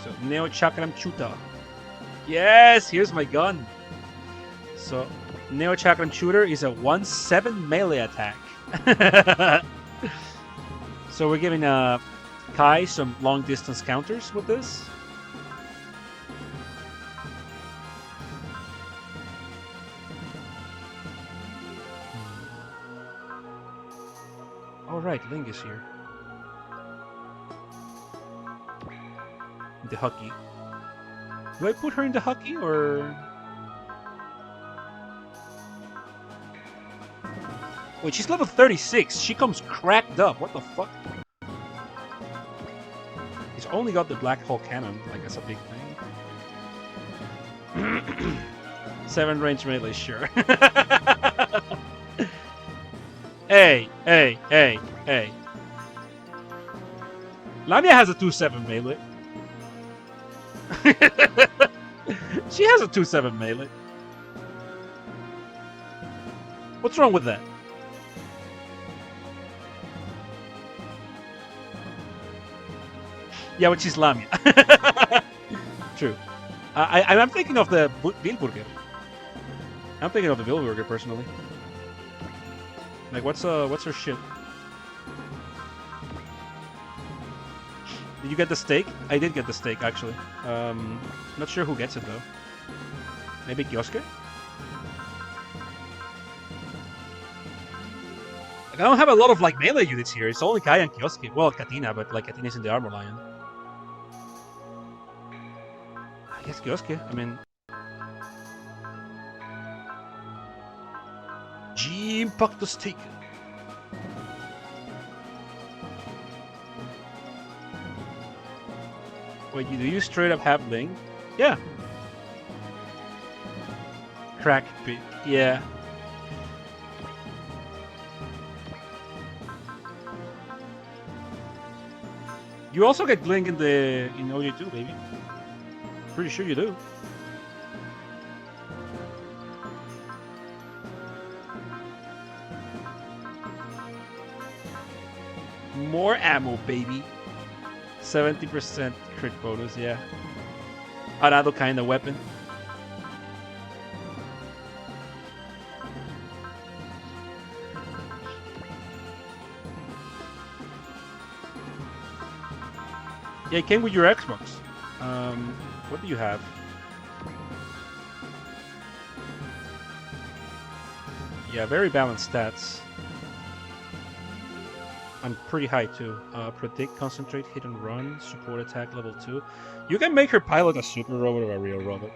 So, Neo Chakram Chuta. Yes, here's my gun. So, Neo Chakram Shooter is a 1/7 melee attack. So we're giving Kai some long distance counters with this. Alright, Ling is here. The Hucky. Do I put her in the Hucky or... Wait, she's level 36. She comes cracked up. What the fuck? He's only got the black hole cannon. Like, that's a big thing. 7 range melee, sure. Hey. Lamia has a 2/7 melee. She has a 2/7 melee. What's wrong with that? Yeah, which is Lamia. True. I'm thinking of the Wilburger. I'm thinking of the Wilburger personally. Like, what's her shit? Did you get the steak? I did get the steak actually. Not sure who gets it though. Maybe Kyosuke? Like, I don't have a lot of like melee units here. It's only Kai and Kyosuke. Well, Katina, but like Katina's in the Armor Lion. I guess Kyosuke. I mean, G-Impact Steak. Wait, do you straight up have Ling? Yeah. Crack pick. Yeah. You also get Ling in OJ2, baby. Pretty sure you do. More ammo, baby. 70% crit bonus, yeah. Another kind of weapon. Yeah, it came with your Xbox. What do you have? Yeah, very balanced stats. I'm pretty high too. Predict, concentrate, hit and run, support attack level 2. You can make her pilot a super robot or a real robot.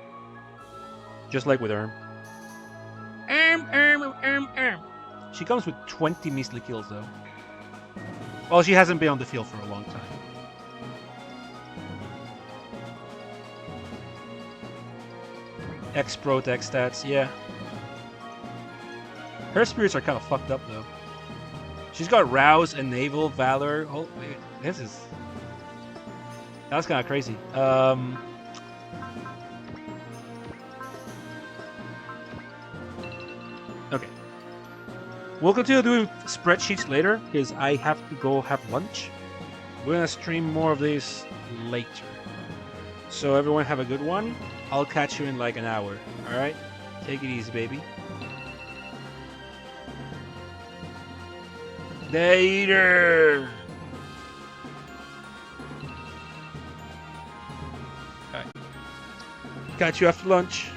Just like with Erm. She comes with 20 measly kills though. Well, she hasn't been on the field for a long time. X-Pro tech stats, yeah. Her spirits are kind of fucked up though. She's got Rouse, Enable, Valor. Oh, wait, that's kind of crazy. Okay. We'll continue doing spreadsheets later because I have to go have lunch. We're gonna stream more of these later. So everyone have a good one. I'll catch you in like an hour. All right? Take it easy, baby. Later. Alright. Catch you after lunch.